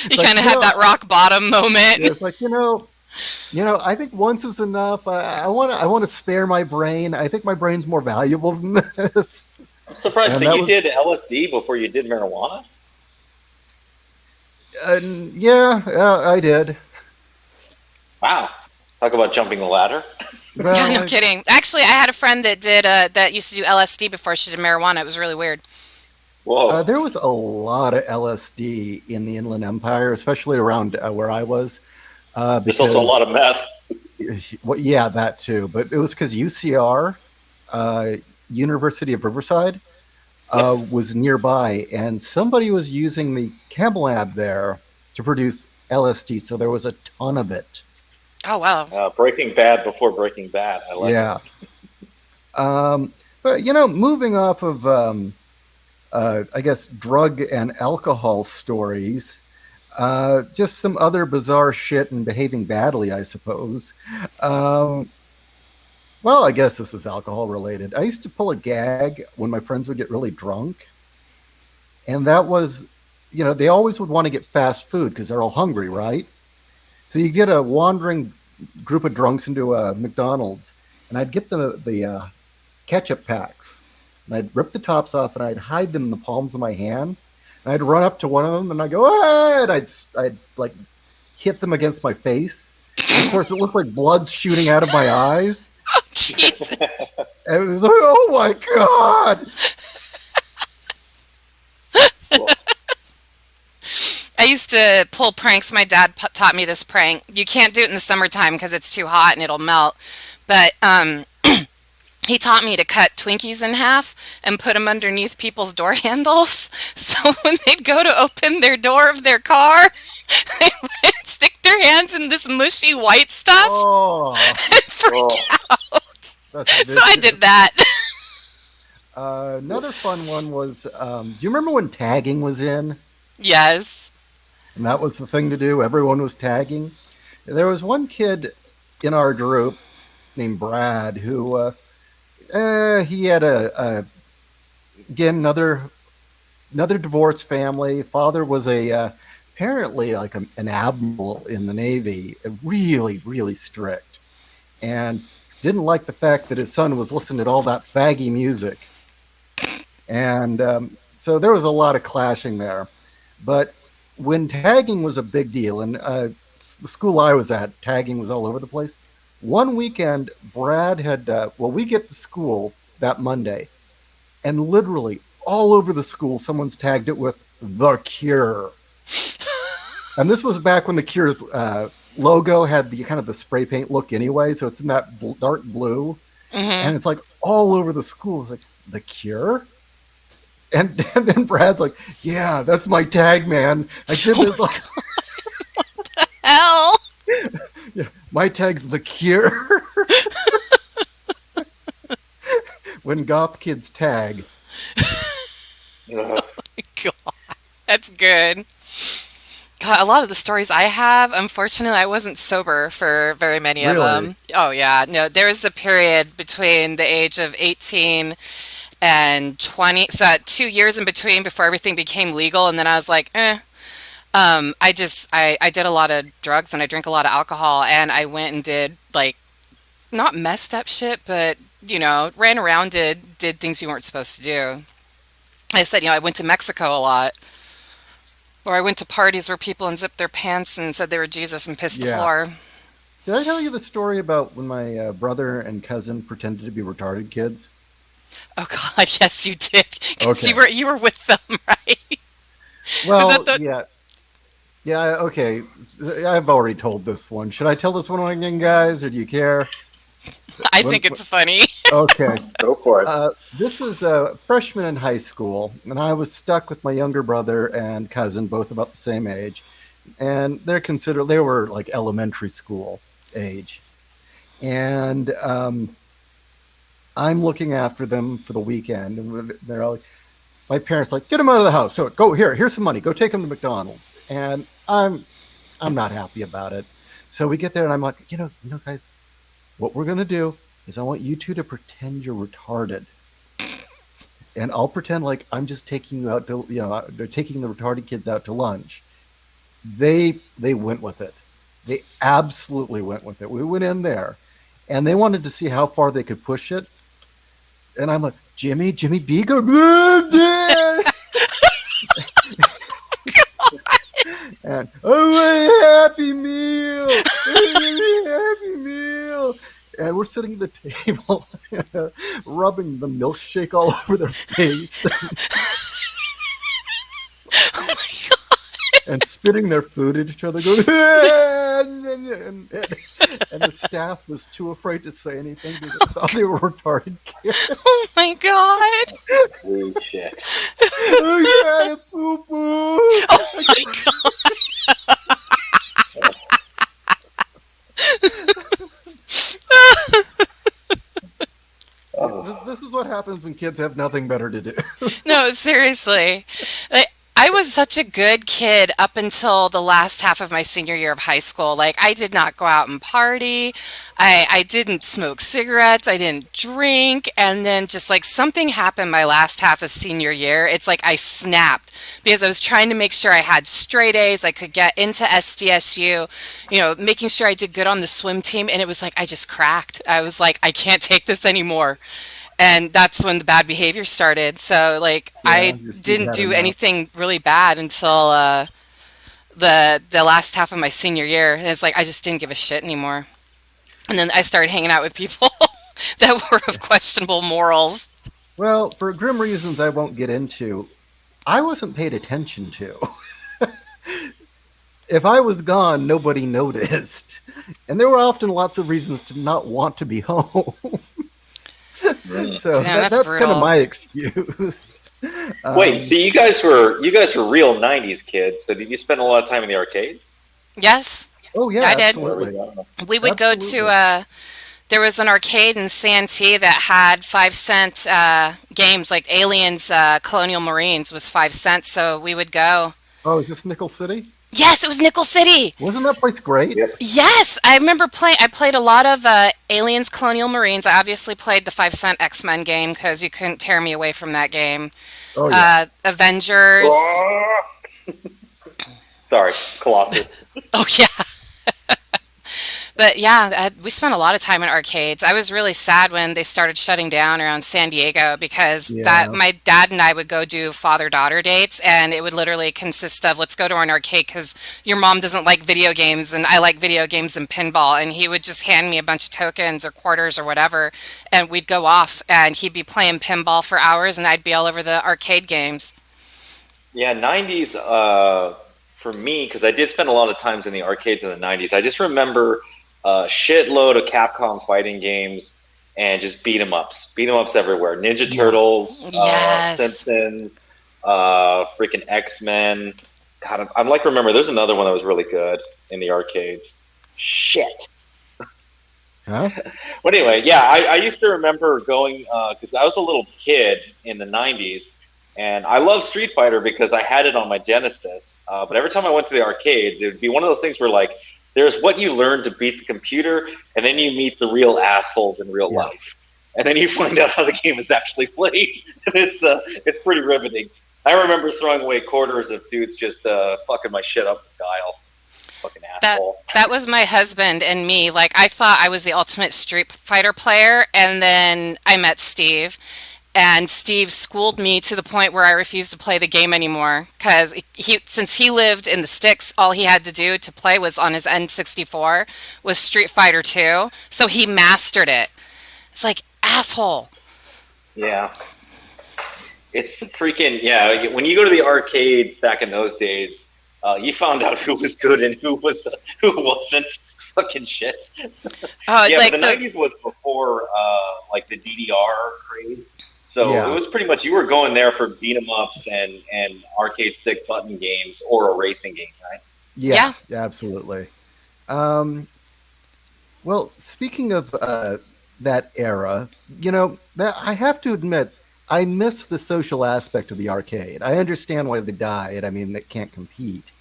It's like, kind of had that rock bottom moment. it's like I think once is enough. I want to spare my brain. I think my brain's more valuable than this. I'm surprised And that that you was, did LSD before you did marijuana. yeah, I did. Wow. Talk about jumping the ladder. Yeah, Well, no kidding. Actually, I had a friend that did that used to do LSD before she did marijuana. It was really weird. Whoa. there was a lot of LSD in the Inland Empire, especially around where I was, There's also a lot because of meth. well, yeah, that too. But it was because UCR, uh, University of Riverside, Yep. was nearby, and somebody was using the chem lab there to produce LSD. So there was a ton of it. Oh wow. Breaking Bad before Breaking Bad. I like it. Yeah. Um, but moving off of I guess drug and alcohol stories. Just some other bizarre shit and behaving badly, I suppose. Um, well, I guess this is alcohol related. I used to pull a gag when my friends would get really drunk, and that was, they always would want to get fast food because they're all hungry, right? So you get a wandering group of drunks into a McDonald's, and I'd get the ketchup packs, and I'd rip the tops off, and I'd hide them in the palms of my hand. And I'd run up to one of them, and I'd go, ah! And I'd like hit them against my face, and of course it looked like blood shooting out of my eyes. Oh jeez. And it was like, oh my god! Cool. I used to pull pranks. My dad taught me this prank. You can't do it in the summertime because it's too hot and it'll melt. But he taught me to cut Twinkies in half and put them underneath people's door handles. So when they'd go to open their door of their car, they would stick their hands in this mushy white stuff Oh, and freak Oh, out. that's So I vicious. did that. Another fun one was, do you remember when tagging was in? Yes. And that was the thing to do. Everyone was tagging. There was one kid in our group named Brad who he had a again another divorced family. Father was a apparently like an admiral in the Navy, really really strict, and didn't like the fact that his son was listening to all that faggy music, and so there was a lot of clashing there. But when tagging was a big deal, and the school I was at, tagging was all over the place. One weekend, Brad had, we get to school that Monday, and literally all over the school, someone's tagged it with The Cure. And this was back when The Cure's logo had the kind of the spray paint look anyway, so it's in that dark blue. Hmm. And it's like all over the school. It's like, The Cure? And then Brad's like, yeah, that's my tag, man. I did this like, Hell. yeah, my tag's The Cure. When goth kids tag. uh, God, that's good. God, a lot of the stories I have, unfortunately, I wasn't sober for very many of Really? them. Oh, yeah. No, there was a period between the age of 18 and 20, so 2 years in between before everything became legal. And then I was like, eh. I did a lot of drugs and I drank a lot of alcohol and I went and did like not messed up shit, but ran around, did things you weren't supposed to do. I said, I went to Mexico a lot, or I went to parties where people unzipped their pants and said they were Jesus and pissed the Yeah. floor. Did I tell you the story about when my brother and cousin pretended to be retarded kids? Oh God, yes, you did, because you Okay. were you were with them, right? Was that Well, the? yeah. Yeah, okay. I've already told this one. Should I tell this one again, guys, or do you care? I When, think it's funny. okay. Go for it. This is a freshman in high school, and I was stuck with my younger brother and cousin, both about the same age, and they were like elementary school age, and I'm looking after them for the weekend, and they're all my parents like, get them out of the house. So go here's some money. Go take them to McDonald's, and I'm not happy about it. So we get there, and I'm like, guys, what we're gonna do is I want you two to pretend you're retarded, and I'll pretend like I'm just taking you out to, they're taking the retarded kids out to lunch. They went with it. They absolutely went with it. We went in there, and they wanted to see how far they could push it. And I'm like, Jimmy B, go, and oh, a happy meal, happy meal. And we're sitting at the table, rubbing the milkshake all over their face. Oh my god. And spitting their food at each other, going, and the staff was too afraid to say anything because they thought they were retarded kids. Oh my god. Holy shit. Oh, yeah, poo poo. Oh my god. This is what happens when kids have nothing better to do. No, seriously. Like, I was such a good kid up until the last half of my senior year of high school. Like, I did not go out and party. I didn't smoke cigarettes. I didn't drink. And then just like something happened my last half of senior year. It's like I snapped because I was trying to make sure I had straight A's. I could get into SDSU, making sure I did good on the swim team. And it was like I just cracked. I was like, I can't take this anymore. And that's when the bad behavior started. So like Yeah, I you've didn't had do enough. anything really bad until the last half of my senior year. And it's like I just didn't give a shit anymore. And then I started hanging out with people that were of questionable morals. Well, for grim reasons I won't get into, I wasn't paid attention to. If I was gone, nobody noticed. And there were often lots of reasons to not want to be home. So Damn, that's that's kind of brutal. my excuse. Wait, so Um, you guys were real '90s kids. So did you spend a lot of time in the arcade? Yes, oh, yeah, I did. There we absolutely. go. We would go to Absolutely. there was an arcade in Santee that had 5 cent games like Aliens, Colonial Marines was 5 cents, so we would go. Oh, is this Nickel City? Yes, it was Nickel City. Wasn't that place great? Yep. Yes, I remember playing. I played a lot of Aliens, Colonial Marines. I obviously played the 5 cent X Men game because you couldn't tear me away from that game. Oh, yeah. Avengers. Sorry, Colossus. Oh yeah. But yeah, we spent a lot of time in arcades. I was really sad when they started shutting down around San Diego because that Yeah. my dad and I would go do father-daughter dates, and it would literally consist of let's go to an arcade because your mom doesn't like video games and I like video games and pinball, and he would just hand me a bunch of tokens or quarters or whatever, and we'd go off and he'd be playing pinball for hours and I'd be all over the arcade games. Yeah, '90s. For me, because I did spend a lot of times in the arcades in the '90s. I just remember a shitload of Capcom fighting games and just beat 'em ups everywhere. Ninja Yeah. Turtles, Yes. Simpsons, freaking X Men. God, I'm like remember. There's another one that was really good in the arcades. Shit. Huh? But anyway, yeah, I used to remember going because I was a little kid in the '90s, and I love Street Fighter because I had it on my Genesis. But every time I went to the arcades, it would be one of those things where like there's what you learn to beat the computer, and then you meet the real assholes in real Yeah. life, and then you find out how the game is actually played. It's pretty riveting. I remember throwing away quarters of dudes just fucking my shit up with guile. Fucking That asshole. that was my husband and me. Like I thought I was the ultimate Street Fighter player, and then I met Steve, and Steve schooled me to the point where I refused to play the game anymore because since he lived in the sticks, all he had to do to play was on his N64 was Street Fighter 2, so he mastered it. It's like asshole. Yeah. It's freaking yeah. When you go to the arcades back in those days, you found out who was good and who wasn't. fucking shit. Oh, Yeah, but the like those. '90s was before like the DDR craze. So it Yeah, was pretty much you were going there for beat 'em ups and arcade stick button games or a racing game, right? yeah, Yeah. absolutely. Um, well, speaking of that era, that I have to admit, I miss the social aspect of the arcade. I understand why they died. I mean, they can't compete.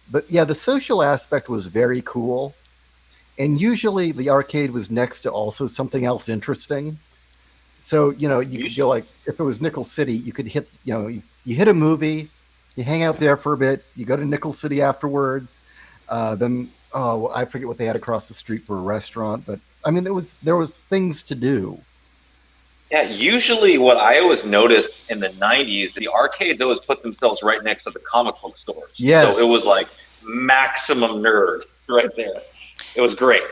But yeah, the social aspect was very cool. And usually the arcade was next to also something else interesting. So, you You could should, go like, if it was Nickel City, you could hit, you hit a movie, you hang out there for a bit, you go to Nickel City afterwards. Then, oh, I forget what they had across the street for a restaurant, but I mean, there was things to do. yeah, usually what I always noticed in the '90s, the arcades always put themselves right next to the comic book stores. So it was Yes. like maximum nerd right there. It was great.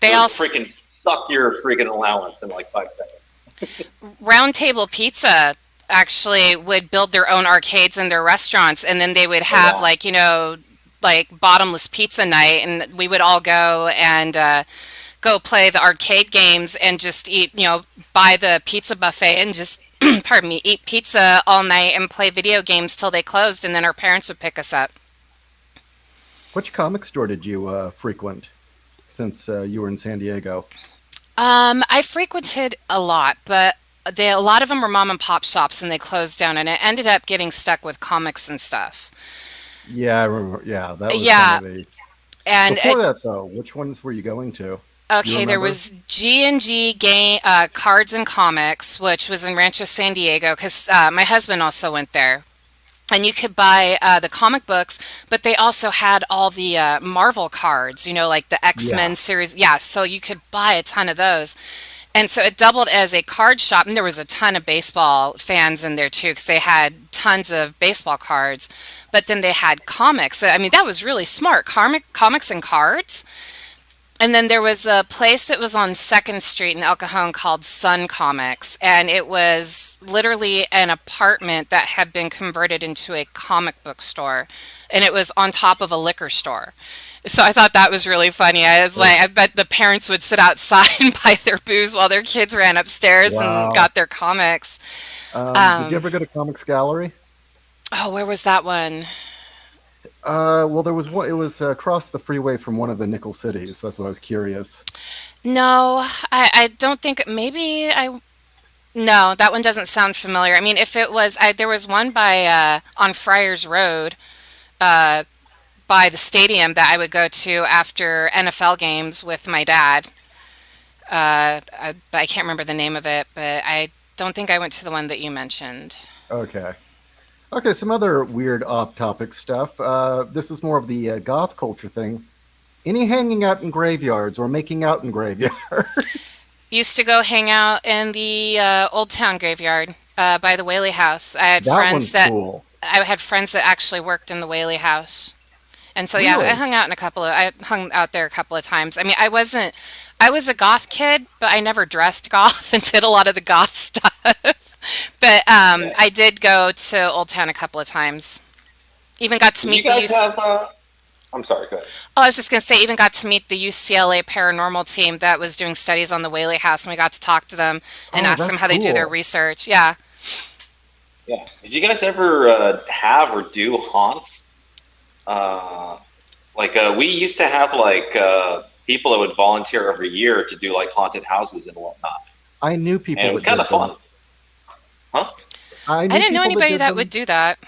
It They was also freaking suck your freaking allowance in like 5 seconds. Round Table Pizza actually would build their own arcades in their restaurants, and then they would Oh have wow. like like bottomless pizza night, and we would all go and go play the arcade games and just eat, buy the pizza buffet and just pardon me, eat pizza all night and play video games till they closed, and then our parents would pick us up. Which comic store did you frequent since you were in San Diego? I frequented a lot, but a lot of them were mom and pop shops, and they closed down, and it ended up getting stuck with comics and stuff. Yeah, I remember. Yeah, that was kind Yeah, of the. and Before that, though, which ones were you going to? Do you okay, there remember? was G&G game Cards and Comics, which was in Rancho San Diego, because my husband also went there. And you could buy the comic books, but they also had all the Marvel cards, like the Yeah. X-Men series. Yeah, so you could buy a ton of those. And so it doubled as a card shop, and there was a ton of baseball fans in there too, because they had tons of baseball cards. But then they had comics. I mean, that was really smart. Comics and cards. And then there was a place that was on Second Street in El Cajon called Sun Comics, and it was literally an apartment that had been converted into a comic book store, and it was on top of a liquor store. So I thought that was really funny. I was like, I bet the parents would sit outside and buy their booze while their kids ran upstairs and Wow. got their comics. Did you Um, ever go to Comics Gallery? oh, where was that one? Well, there was one. It was across the freeway from one of the nickel cities. That's why I was curious. No, I don't think. Maybe I. No, that one doesn't sound familiar. I mean, if it was, there was one by on Friars Road uh, by the stadium that I would go to after NFL games with my dad. But I can't remember the name of it. But I don't think I went to the one that you mentioned. Okay. Okay. Some other weird off-topic stuff. This is more of the goth culture thing. Any hanging out in graveyards or making out in graveyards? Used to go hang out in the Old Town graveyard by the Whaley House. That one's cool. I had friends that actually worked in the Whaley House. And so yeah, Really? I hung out there a couple of times. I mean, I was a goth kid, but I never dressed goth and did a lot of the goth stuff. But Yeah. I did go to Old Town a couple of times. Even got to Did you meet the guys UC have? I'm sorry. Go ahead. Oh, I was just going to say, even got to meet the UCLA paranormal team that was doing studies on the Whaley House, and we got to talk to them and Oh, ask them that's how they do their cool. research. Yeah. Yeah. Did you guys ever have or do haunts? Uh, we used to have people that would volunteer every year to do like haunted houses and whatnot, I knew and people it was that kind did of them. fun, huh? I I knew didn't know people that anybody did that would them, do that.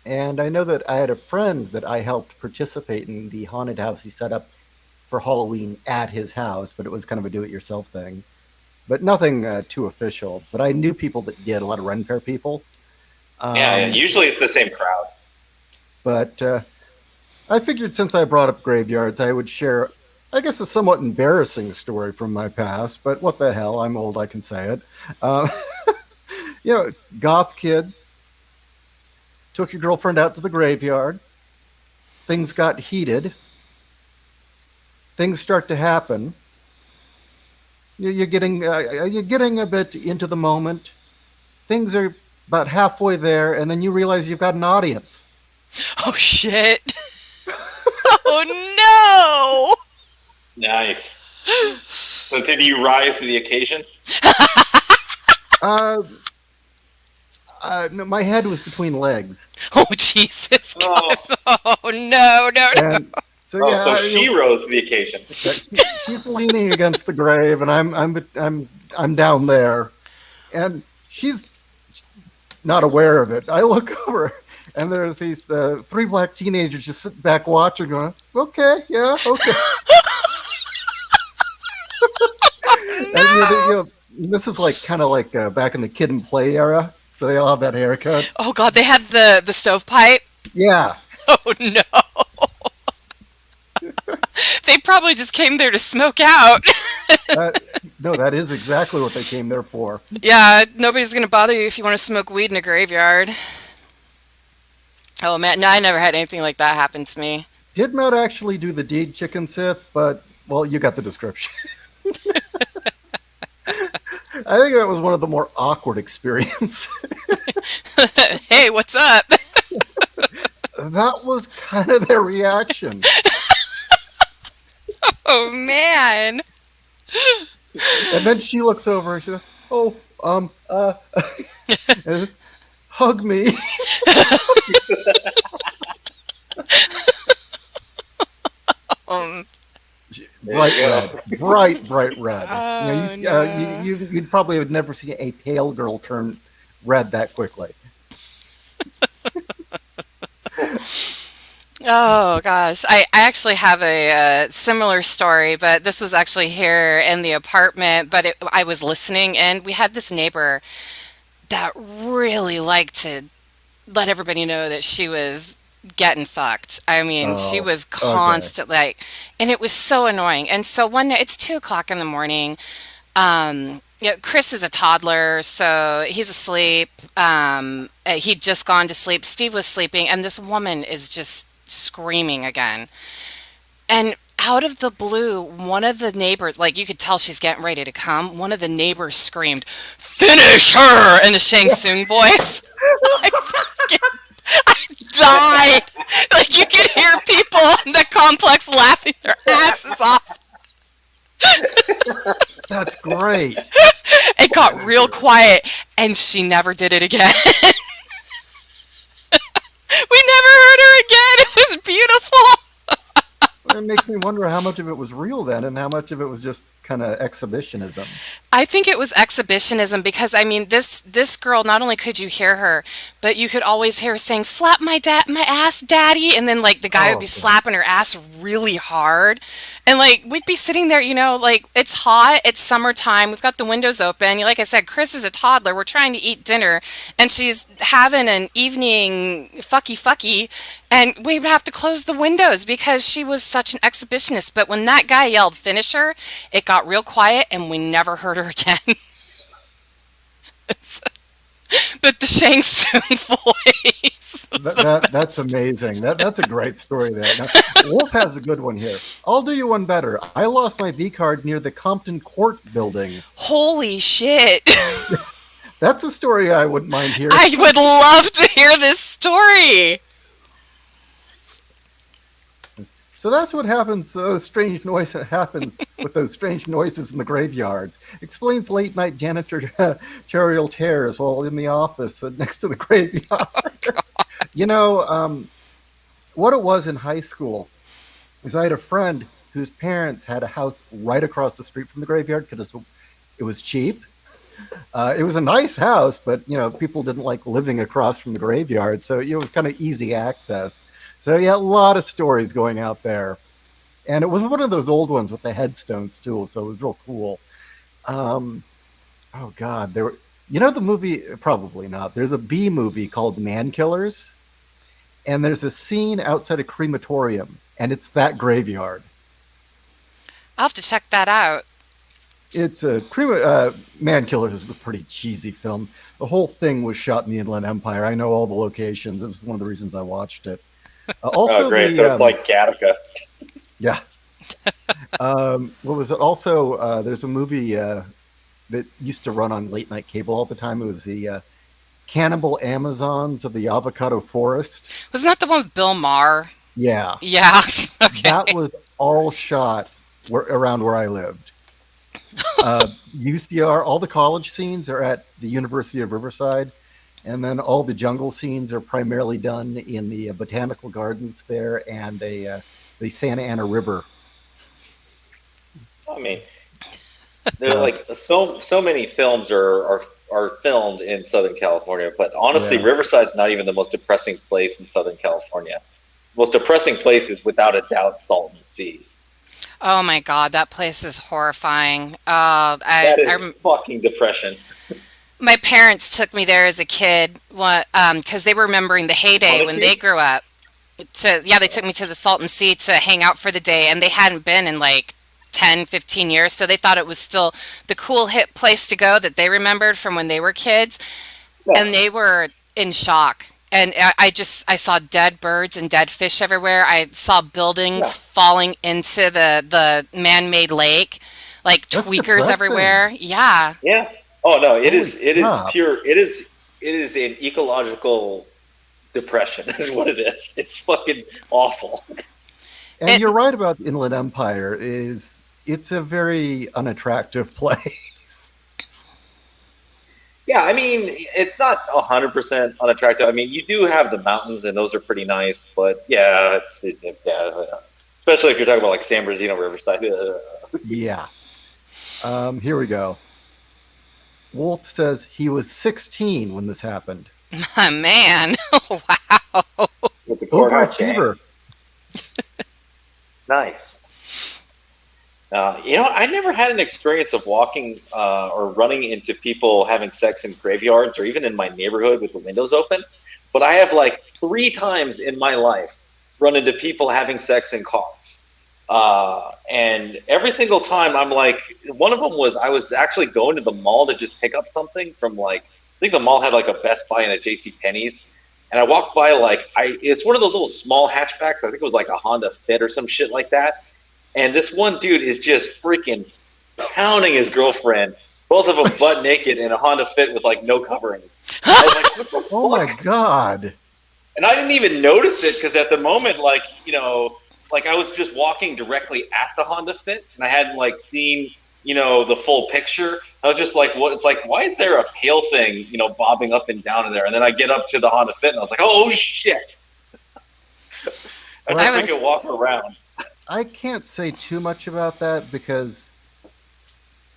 and I know that I had a friend that I helped participate in the haunted house he set up for Halloween at his house, but it was kind of a do-it-yourself thing. But nothing too official. But I knew people that did, a lot of Ren Fair people. Yeah, yeah. Um, Usually it's the same crowd. but I figured since I brought up graveyards, I would share, I guess, a somewhat embarrassing story from my past. But what the hell? I'm old, I can say it. Uh, you know, goth kid took your girlfriend out to the graveyard. Things got heated. Things start to happen. You're getting a bit into the moment. Things are about halfway there, and then you realize you've got an audience. Oh, shit. Oh, no. Nice. So did you rise to the occasion? Uh, no, my head was between legs, Oh, Jesus, Oh, God. Oh, no, no, no. and so oh, so yeah, she rose to the occasion. she's leaning against the grave, and I'm down there, and she's not aware of it. I look over, and there's these three black teenagers just sitting back watching, going, "Okay, yeah, okay." And this is like kind of like back in the Kid and Play era, so they all have that haircut. Oh, God, they had the stovepipe. Yeah, Oh, no. They probably just came there to smoke out. that, no, that is exactly what they came there for. Yeah, nobody's going to bother you if you want to smoke weed in a graveyard. Oh, man. No, I never had anything like that happen to me. Did not actually do the deed, Chicken Sith, but well, you got the description. I think that was one of the more awkward experiences. Hey, what's up? That was kind of their reaction. Oh, man. And then she looks over and she says, "Oh, and hug me." Um, There Bright you go. red, bright red. oh, no. You'd probably have never seen a pale girl turn red that quickly. Oh gosh, I actually have a similar story, but this was actually here in the apartment. But I was listening, and we had this neighbor that really liked to let everybody know that she was getting fucked. I mean, she Oh, was okay. constant like, and it was so annoying. And so one night, it's 2 o'clock in the morning. Chris is a toddler, so he's asleep. He'd just gone to sleep. Steve was sleeping, and this woman is just screaming again. And out of the blue, one of the neighbors, like you could tell she's getting ready to come, one of the neighbors screamed, "Finish her!" in a Shang Tsung voice. I fucking died. Like you could hear people in the complex laughing their asses off. That's great. It got real quiet, and she never did it again. We never heard her again. It was beautiful. It makes me wonder how much of it was real then, and how much of it was just kind of exhibitionism. I think it was exhibitionism because I mean this girl, not only could you hear her, but you could always hear her saying "slap my ass, daddy," and then like the guy would Oh, be okay. slapping her ass really hard, and like we'd be sitting there, like it's hot, it's summertime, we've got the windows open. Like I said, Chris is a toddler. We're trying to eat dinner, and she's having an evening fucky, and we would have to close the windows because she was such an exhibitionist. But when that guy yelled "finish her," it got real quiet, and we never heard her again. But the Shang Tsung voice was That's amazing. That's a great story there. Now, Wolf has a good one here. I'll do you one better. I lost my V card near the Compton Court building. holy shit. That's a story I wouldn't mind hearing. I would love to hear this story. So that's what happens. Those strange noise that happens with those strange noises in the graveyards. Explains late night janitor charial tears while in the office next to the graveyard. you know, what it was in high school is I had a friend whose parents had a house right across the street from the graveyard because it was cheap. It was a nice house, but people didn't like living across from the graveyard, so it was kind of easy access. So yeah, a lot of stories going out there, and it was one of those old ones with the headstones too, so it was real cool. Um, oh God, there were, the movie, probably not. There's a B movie called Man Killers, and there's a scene outside a crematorium, and it's that graveyard. I'll have to check that out. It's a Man Killers is a pretty cheesy film. The whole thing was shot in the Inland Empire. I know all the locations. It was one of the reasons I watched it. Oh, Also, great. So it's like Gattaca. yeah. What was it? Also, there's a movie that used to run on late night cable all the time. It was the Cannibal Amazons of the Avocado Forest. Wasn't that the one with Bill Maher? Yeah, Yeah. Okay. that was all shot around where I lived. UCR, all the college scenes are at the University of Riverside, and then all the jungle scenes are primarily done in the botanical gardens there and the Santa Ana River. I mean, there are So like so many films are filmed in Southern California, but honestly, yeah, Riverside's not even the most depressing place in Southern California. Most depressing place is without a doubt Salton Sea. Oh my God, that place is horrifying. That is fucking depression. My parents took me there as a kid, because they were remembering the heyday Punish when you? they grew up. Yeah, they took me to the Salton Sea to hang out for the day, and they hadn't been in like 10, 15 years, so they thought it was still the cool hip place to go that they remembered from when they were kids, No. and they were in shock. And I saw dead birds and dead fish everywhere. I saw buildings Yeah. falling into the man-made lake, like that's tweakers depressing. everywhere. Yeah. Yeah. Oh no, it Holy is it is crap! pure it is an ecological depression is what it is. It's fucking awful. And It you're right about the Inland Empire. Is it's a very unattractive place. Yeah, I mean, it's not 100% unattractive. I mean, you do have the mountains, and those are pretty nice. But yeah, yeah, especially if you're talking about like San Bernardino, Riverside. Yeah. Here we go. Wolf says he was 16 when this happened. My man. Wow. With the courthouse gang. Overachiever. Nice. I never had an experience of walking or running into people having sex in graveyards or even in my neighborhood with the windows open. But I have like 3 times in my life run into people having sex in cars. And every single time I'm like, one of them was I was actually going to the mall to just pick up something from like, I think the mall had like a Best Buy and a J.C. Penney's. And I walked by it's one of those little small hatchbacks. I think it was like a Honda Fit or some shit like that. And this one dude is just freaking pounding his girlfriend, both of them butt naked in a Honda Fit with like no covering. I was like, what the Oh my fuck? god. And I didn't even notice it because at the moment, like I was just walking directly at the Honda Fit and I hadn't like seen, the full picture. I was just like, what? It's like, why is there a pale thing, bobbing up and down in there? And then I get up to the Honda Fit and I was like, oh shit. I Well, I just I, make was it walk around. I can't say too much about that because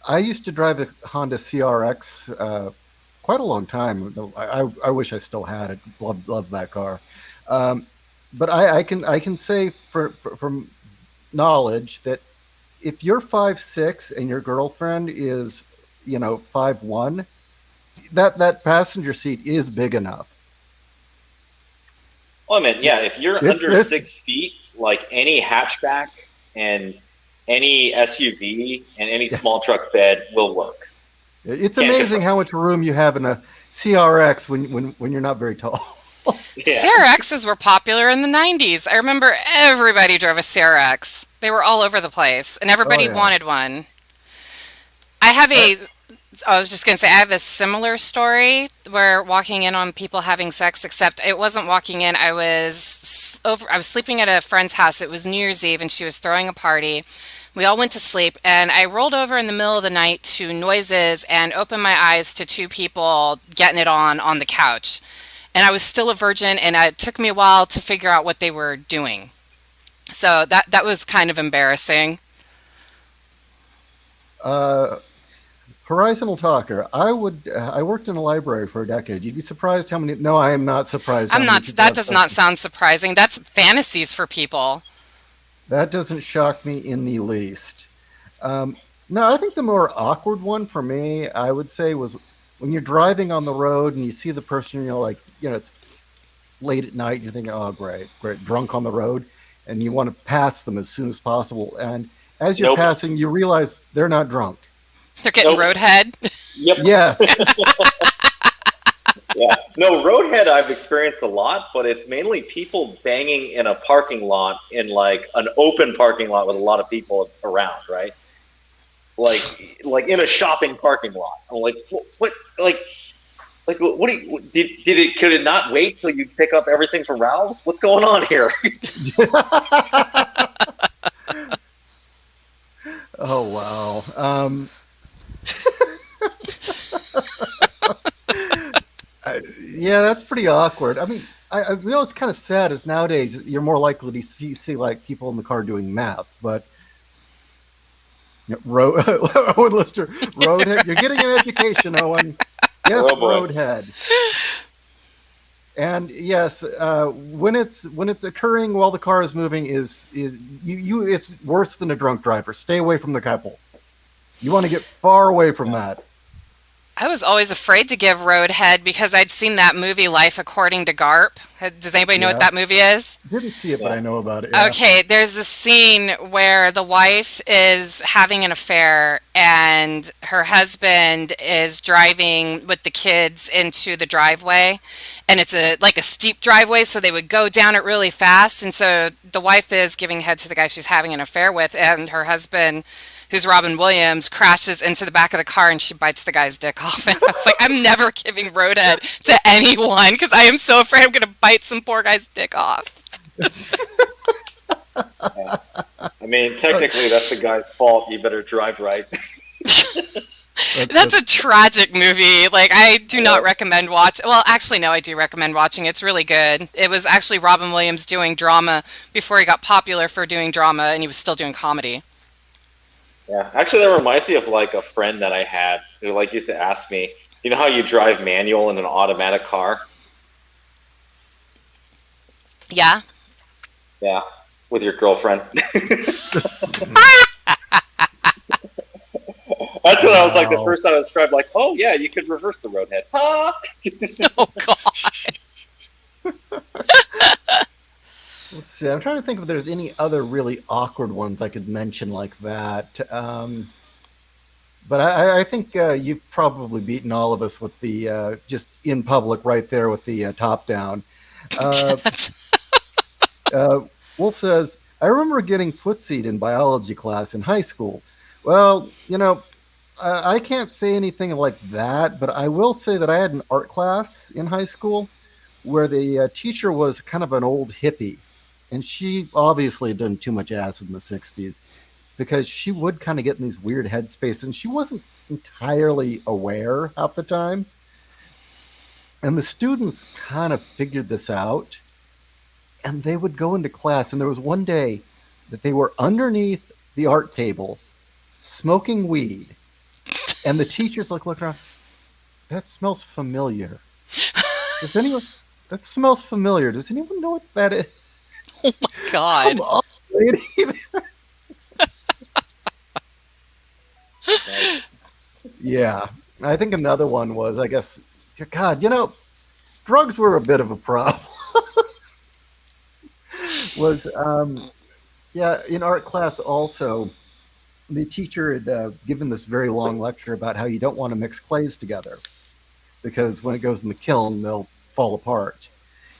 I used to drive a Honda CRX quite a long time. I wish I still had it. Love that car. Um, but I can say from knowledge that if you're 5'6" and your girlfriend is 5'1", that passenger seat is big enough. Well, I mean, yeah, if you're It's under it's 6 feet, like any hatchback and any SUV and any small truck bed will work. it's Can't amazing confirm. how much room you have in a CRX when you're not very tall. Yeah. CRXs were popular in the 90s. I remember everybody drove a CRX. They were all over the place, and Oh everybody yeah. wanted one. I have Uh, a I was just going to say I have a similar story where walking in on people having sex, except it wasn't walking in. I was sleeping at a friend's house. It was New Year's Eve and she was throwing a party. We all went to sleep and I rolled over in the middle of the night to noises and opened my eyes to two people getting it on the couch. And I was still a virgin and it took me a while to figure out what they were doing. So that was kind of embarrassing. uh, Horizontal talker. I worked in a library for a decade. You'd be surprised how many. No, I am not surprised how I'm many not people that have does sex. not sound surprising. That's fantasies for people. That doesn't shock me in the least. Um, no, I think the more awkward one for me, I would say, was when you're driving on the road and you see the person, it's late at night, and you're thinking, oh, great, great, drunk on the road, and you want to pass them as soon as possible. And as you're Nope. passing, you realize they're not drunk. They're getting Nope. roadhead. Yep. Yes. Yeah. No, roadhead I've experienced a lot, but it's mainly people banging in a parking lot in like an open parking lot with a lot of people around, right? Like in a shopping parking lot. I'm like, what what do you, could it not wait till you pick up everything from Ralph's? What's going on here? Wow. Yeah, that's pretty awkward. I mean, it's kind of sad is nowadays you're more likely to see like people in the car doing math, but road Owen Lister, roadhead. You're getting an education, Owen. Yes, Oh boy. roadhead. And yes, when it's occurring while the car is moving is you it's worse than a drunk driver. Stay away from the couple. You want to get far away from that. I was always afraid to give Roadhead because I'd seen that movie Life According to Garp. Does anybody know what Yeah, that movie is? didn't see it, but Yeah. I know about it. Yeah. Okay, there's a scene where the wife is having an affair and her husband is driving with the kids into the driveway, and it's a like a steep driveway, so they would go down it really fast, and so the wife is giving head to the guy she's having an affair with, and her husband, who's Robin Williams, crashes into the back of the car and she bites the guy's dick off. And I was like, I'm never giving Roadhead to anyone because I am so afraid I'm going to bite some poor guy's dick off. Yeah. I mean, technically, that's the guy's fault. You better drive right. That's a tragic movie. Like, I do Yeah. not recommend watch. Well, actually, no, I do recommend watching. It's really good. It was actually Robin Williams doing drama before he got popular for doing drama, and he was still doing comedy. Yeah, actually, that reminds me of like a friend that I had who like used to ask me, you know how you drive manual in an automatic car? Yeah. Yeah, with your girlfriend. That's what I was like the Wow. first time I described, like, oh yeah, you could reverse the roadhead. Huh? Oh God. Let's see. I'm trying to think if there's any other really awkward ones I could mention like that. But I think you've probably beaten all of us with the just in public right there with the top down. Uh, That's Wolf says, I remember getting footsied in biology class in high school. Well, I can't say anything like that, but I will say that I had an art class in high school where the teacher was kind of an old hippie. And she obviously had done too much acid in the 60s because she would kind of get in these weird headspaces and she wasn't entirely aware half the time. And the students kind of figured this out and they would go into class. And there was one day that they were underneath the art table smoking weed. And the teachers look around, that smells familiar. Does anyone, that smells familiar. Does anyone know what that is? Come God. on, lady. Nice. Yeah. I think another one was, I guess, God, drugs were a bit of a problem. was, yeah, in art class also, the teacher had given this very long lecture about how you don't want to mix clays together because when it goes in the kiln, they'll fall apart.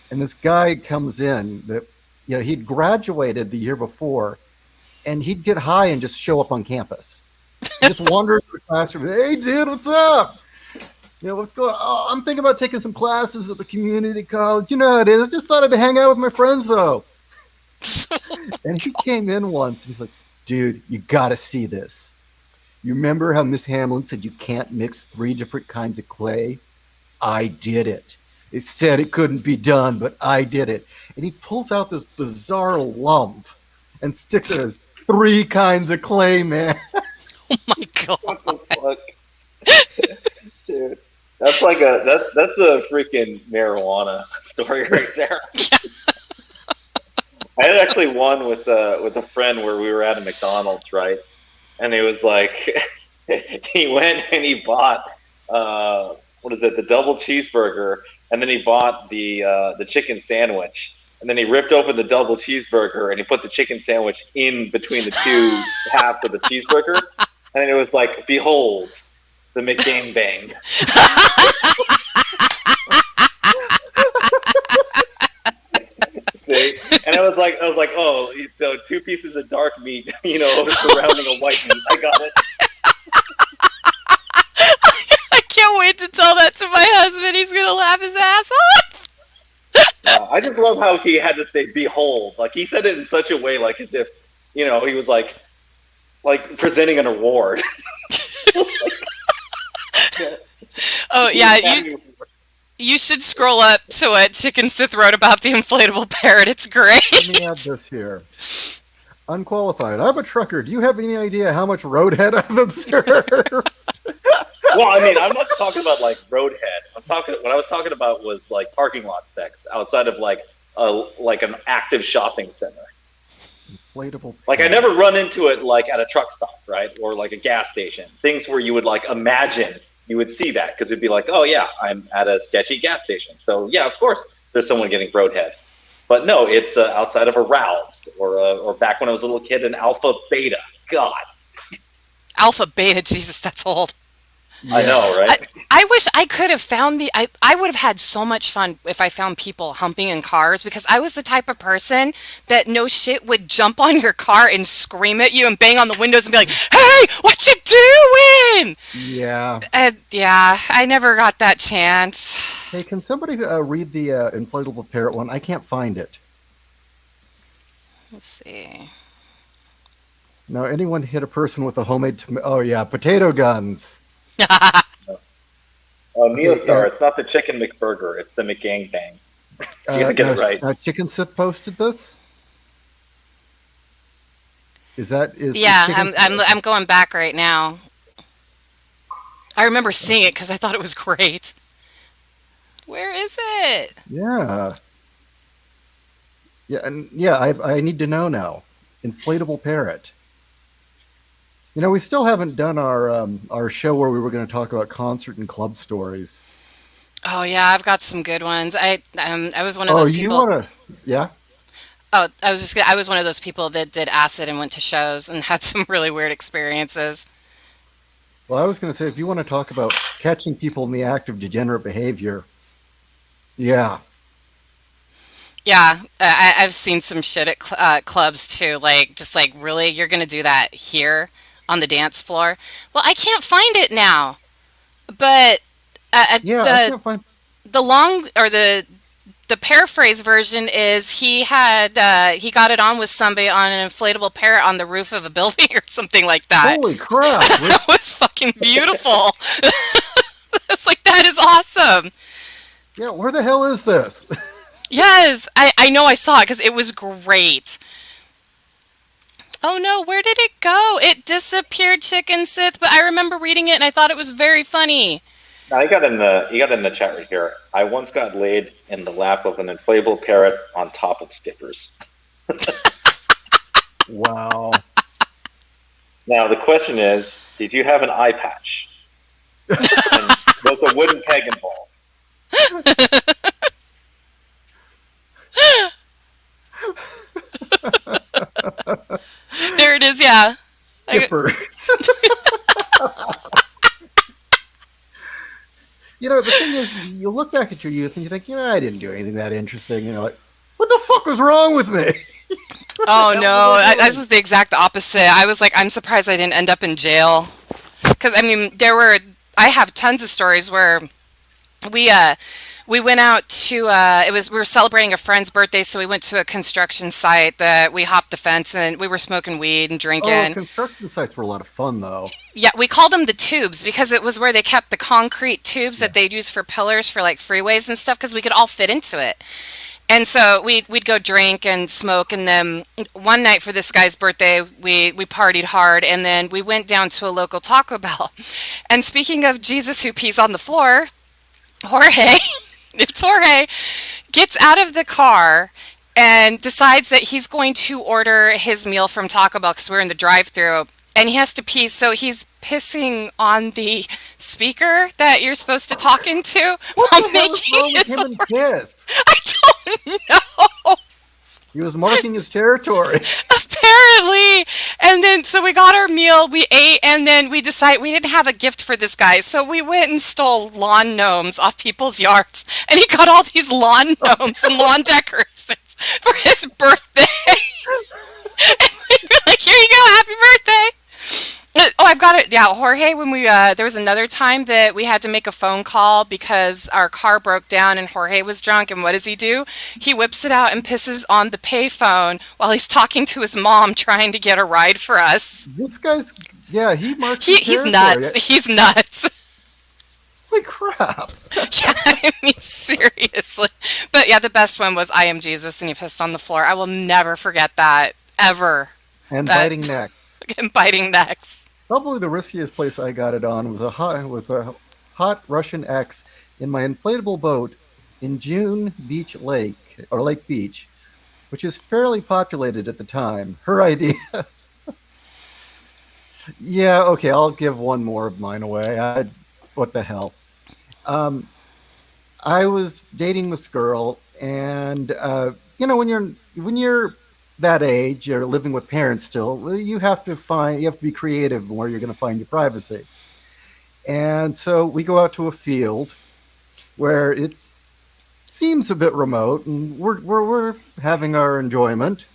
And this guy comes in that, he'd graduated the year before and he'd get high and just show up on campus. He just wandered into the classroom. Hey, dude, what's up? What's going on? Oh, I'm thinking about taking some classes at the community college. You know how it is. I just thought I'd hang out with my friends, though. And he came in once and he's like, dude, you got to see this. You remember how Miss Hamlin said you can't mix 3 different kinds of clay? I did it. It said it couldn't be done, but I did it. And he pulls out this bizarre lump and sticks it as 3 kinds of clay, man. My God. What the fuck, dude? That's a freaking marijuana story right there. I had actually one with a friend where we were at a McDonald's, right? And he was like, he went and he bought what is it, the double cheeseburger, and then he bought the chicken sandwich, and then he ripped open the double cheeseburger and he put the chicken sandwich in between the two halves of the cheeseburger, and then it was like, behold, the McGang Bang. See? And I was like, oh, so 2 pieces of dark meat, surrounding a white meat. I got it. I can't wait to tell that to my husband. He's going to laugh his ass off. I just love how he had to say "behold." Like he said it in such a way, like as if he was like, like presenting an award. Oh yeah, you should scroll up to what Chicken Sith wrote about the inflatable parrot. It's great. Let me add this here. Unqualified. I'm a trucker. Do you have any idea how much roadhead I've observed? Well, I mean, I'm not talking about like roadhead. What I was talking about was like parking lot sex outside of like an active shopping center. Inflatable. Like I never run into it like at a truck stop, right, or like a gas station. Things where you would like imagine you would see that because it'd be like, oh yeah, I'm at a sketchy gas station, so yeah, of course there's someone getting roadhead. But no, it's outside of a Ralph's or back when I was a little kid in Alpha Beta. God, Alpha Beta, Jesus, that's old. Yeah. I know, right? I wish I could have found I would have had so much fun if I found people humping in cars because I was the type of person that no shit would jump on your car and scream at you and bang on the windows and be like, "Hey, what you doing?" Yeah. Yeah, I never got that chance. Hey, can somebody read the inflatable parrot one? I can't find it. Let's see. Now, anyone hit a person with a homemade oh yeah, potato guns. Oh, Neostar, yeah. it's not the Chicken McBurger, it's the McGangbang. You gotta get it right. Chicken Sith posted this. Is Yeah, Chicken I'm going back right now. I remember seeing it because I thought it was great. Where is it? Yeah. Yeah, and yeah, I need to know now. Inflatable parrot. You know, we still haven't done our show where we were going to talk about concert and club stories. Oh yeah, I've got some good ones. I was one of Oh, those you people. want to? Yeah. Oh, I was one of those people that did acid and went to shows and had some really weird experiences. Well, I was going to say if you want to talk about catching people in the act of degenerate behavior, yeah. Yeah, I've seen some shit at clubs too. Like, just like, really, you're gonna do that here on the dance floor? Well, I can't find it now. But Yeah, I the can't find. long or the paraphrase version is he got it on with somebody on an inflatable parrot on the roof of a building or something like that. Holy crap! That was fucking beautiful. It's like that is awesome. Yeah, where the hell is this? Yes, I know I saw it because it was great. Oh no, where did it go? It disappeared, Chicken Sith, but I remember reading it and I thought it was very funny. Now, you got in the chat right here. I once got laid in the lap of an inflatable parrot on top of stickers. Wow. Now the question is, did you have an eye patch? And was a wooden peg involved? There it is, yeah. Skippers. You know, the thing is, you look back at your youth and you think, I didn't do anything that interesting. You know, like, what the fuck was wrong with me? Oh no, this was the exact opposite. I was like, I'm surprised I didn't end up in jail. Because I mean, I have tons of stories where we went out to we were celebrating a friend's birthday, so we went to a construction site that we hopped the fence and we were smoking weed and Oh, drinking. construction sites were a lot of fun, though. Yeah, we called them the tubes because it was where they kept the concrete tubes that they'd use for pillars for like freeways and stuff because we could all fit into it. And so we'd go drink and smoke, and then one night for this guy's birthday, we partied hard, and then we went down to a local Taco Bell. And speaking of Jesus who pees on the floor, Jorge, it's Jorge, gets out of the car and decides that he's going to order his meal from Taco Bell because we're in the drive-thru, and he has to pee, so he's pissing on the speaker that you're supposed to talk into What while the hell is wrong making with his him and order. Kiss? I don't know. He was marking his territory. Apparently. And then, so we got our meal, we ate, and then we decided we didn't have a gift for this guy. So we went and stole lawn gnomes off people's yards. And he got all these lawn gnomes and lawn decorations for his birthday. And we were like, here you go, happy birthday. Oh, I've got it. Yeah, Jorge, when we there was another time that we had to make a phone call because our car broke down and Jorge was drunk, and what does he do? He whips it out and pisses on the payphone while he's talking to his mom trying to get a ride for us. This guy's, yeah, he marks his He's territory. nuts. He's nuts. Holy crap. Yeah, I mean seriously. But yeah, the best one was I am Jesus and he pissed on the floor. I will never forget that ever. And That biting necks. and biting necks. Probably the riskiest place I got it on was a hot Russian X in my inflatable boat in June Beach Lake, or Lake Beach, which is fairly populated at the time. Her idea. Yeah, okay, I'll give one more of mine away. What the hell? Um, I was dating this girl, and when you're that age, you're living with parents still. Well, you have to be creative where you're going to find your privacy. And so we go out to a field where it seems a bit remote, and we're having our enjoyment.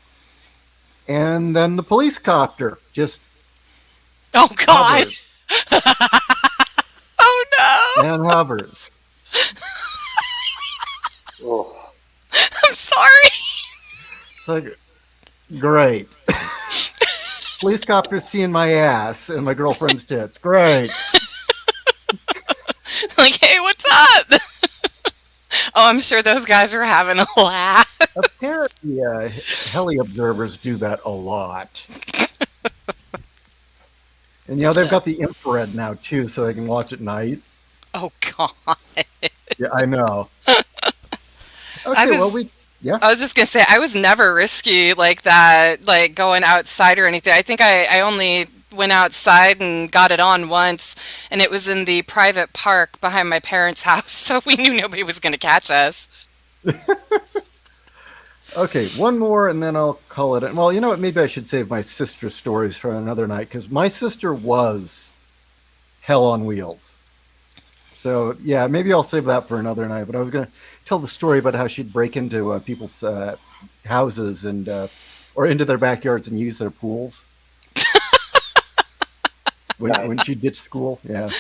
And then the police copter just Oh God. hovers Oh no. and hovers. Oh, I'm sorry. It's like, great. Police copter's seeing my ass and my girlfriend's tits. Great. Like, hey, what's up? Oh, I'm sure those guys are having a laugh. Apparently, heli observers do that a lot. And they've got the infrared now too, so they can watch at night. Oh God. Yeah, I know. I Okay, well, was yeah. I was just gonna say I was never risky like that, like going outside or anything. I think I only went outside and got it on once, and it was in the private park behind my parents' house, so we knew nobody was gonna catch us. Okay, one more, and then I'll call it. Well, you know what? Maybe I should save my sister's stories for another night because my sister was hell on wheels. So yeah, maybe I'll save that for another night. But I was going to tell the story about how she'd break into people's houses and or into their backyards and use their pools when nice. she ditched school. Yeah,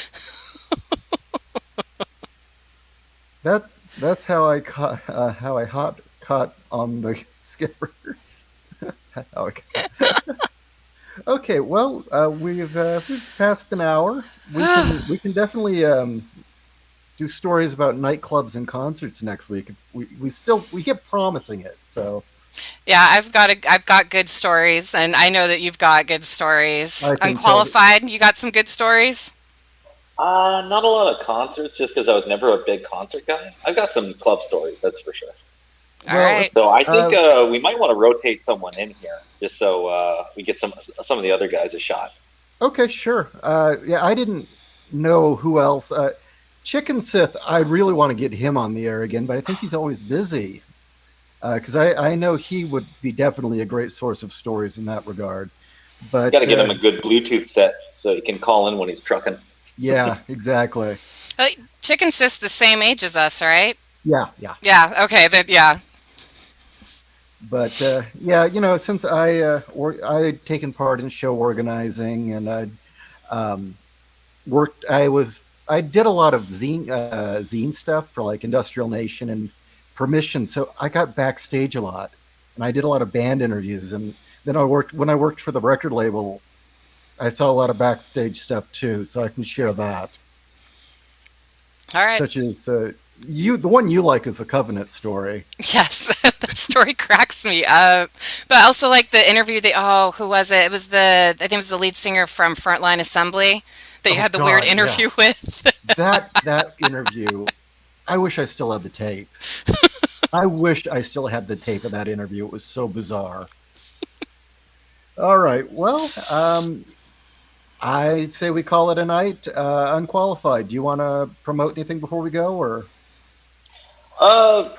that's how I hot caught on the skippers. How I Okay, well, we've passed an hour. We can definitely do stories about nightclubs and concerts next week. If we keep promising it. So Yeah, I've got good stories, and I know that you've got good stories. I can tell. Unqualified, you got some good stories? not a lot of concerts, just because I was never a big concert guy. I've got some club stories, that's for sure. All Well, right. So I think uh, we might want to rotate someone in here, just so we get some of the other guys a shot. okay, sure. Yeah, I didn't know who else. Chicken Sith, I really want to get him on the air again, but I think he's always busy. Because I know he would be definitely a great source of stories in that regard. Got to But get him a good Bluetooth set so he can call in when he's trucking. yeah, exactly. Chicken Sis the same age as us, right? Yeah, yeah. Yeah. Okay. That. Yeah. But yeah, since I'd taken part in show organizing and um, I did a lot of zine stuff for like Industrial Nation and Permission, so I got backstage a lot, and I did a lot of band interviews, and then when I worked for the record label. I saw a lot of backstage stuff too, so I can share that. All right. Such as the one you like is the Covenant story. Yes, that story cracks me up. But I also like the interview. Who was it? It was I think it was the lead singer from Frontline Assembly that you Oh had the weird God, yeah, interview with. that interview. I wish I still had the tape. I wish I still had the tape of that interview. It was so bizarre. All right, well, I say we call it a night. Unqualified. Do you want to promote anything before we go, or?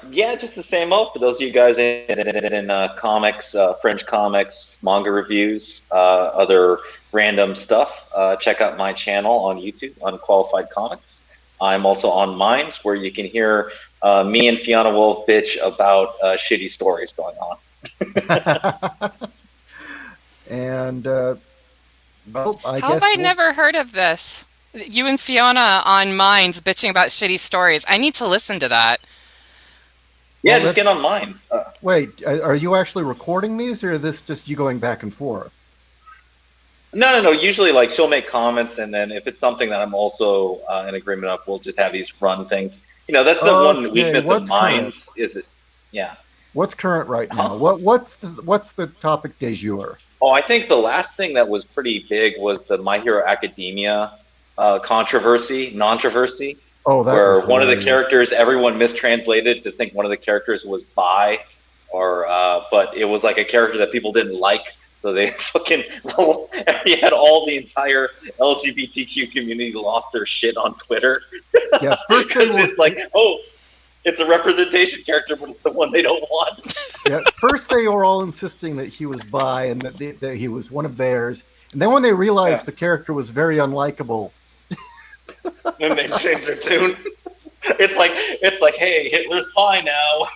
Yeah, just the same old for those of you guys in comics, French comics, manga reviews, other random stuff. Check out my channel on YouTube, Unqualified Comics. I'm also on Minds, where you can hear me and Fiona Wolf bitch about shitty stories going on. And Well, I How have guess I we'll. never heard of this? You and Fiona on Minds bitching about shitty stories. I need to listen to that. Yeah, Well, just let's get on mine. wait. Are you actually recording these, or is this just you going back and forth? No, no, no. Usually, like she'll make comments, and then if it's something that I'm also in agreement of, we'll just have these run things. That's the one Okay, weakness of what's current? mines is it? Yeah. What's current right now? Huh? What's the topic du jour? Oh, I think the last thing that was pretty big was the My Hero Academia controversy, Oh, that was where one of the hilarious. characters everyone mistranslated to think one of the characters was bi, or but it was like a character that people didn't like, so they fucking he had all the entire LGBTQ community lost their shit on Twitter Yeah, first they because were. it's like, oh, it's a representation character, but it's the one they don't want. Yeah, first they were all insisting that he was bi and that he was one of theirs, and then when they Yeah, realized the character was very unlikable, and they changed their tune. It's like, hey, Hitler's bi now.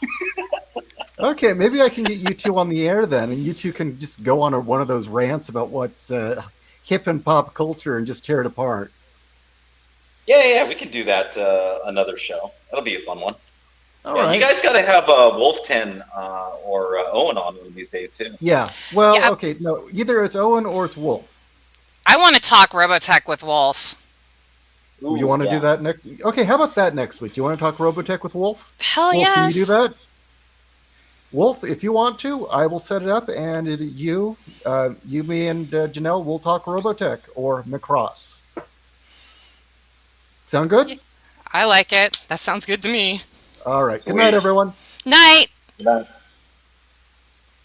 okay, maybe I can get you two on the air then, and you two can just go on one of those rants about what's hip in pop culture and just tear it apart. Yeah, yeah, we can do that another show. That'll be a fun one. All Yeah, you right. guys got to have Wolf 10 or Owen on one of these days too. Yeah. Well, Yeah, okay. No, either it's Owen or it's Wolf. I want to talk Robotech with Wolf. You Ooh, want to do yeah. that next? Okay. How about that next week? You want to talk Robotech with Wolf? Hell Wolf, can you do yes. that? Wolf, if you want to, I will set it up, and you, me, and Janelle will talk Robotech or Macross. Sound good? Y- I like it. That sounds good to me. All right. Good night, Sweet. everyone. Night. Good night.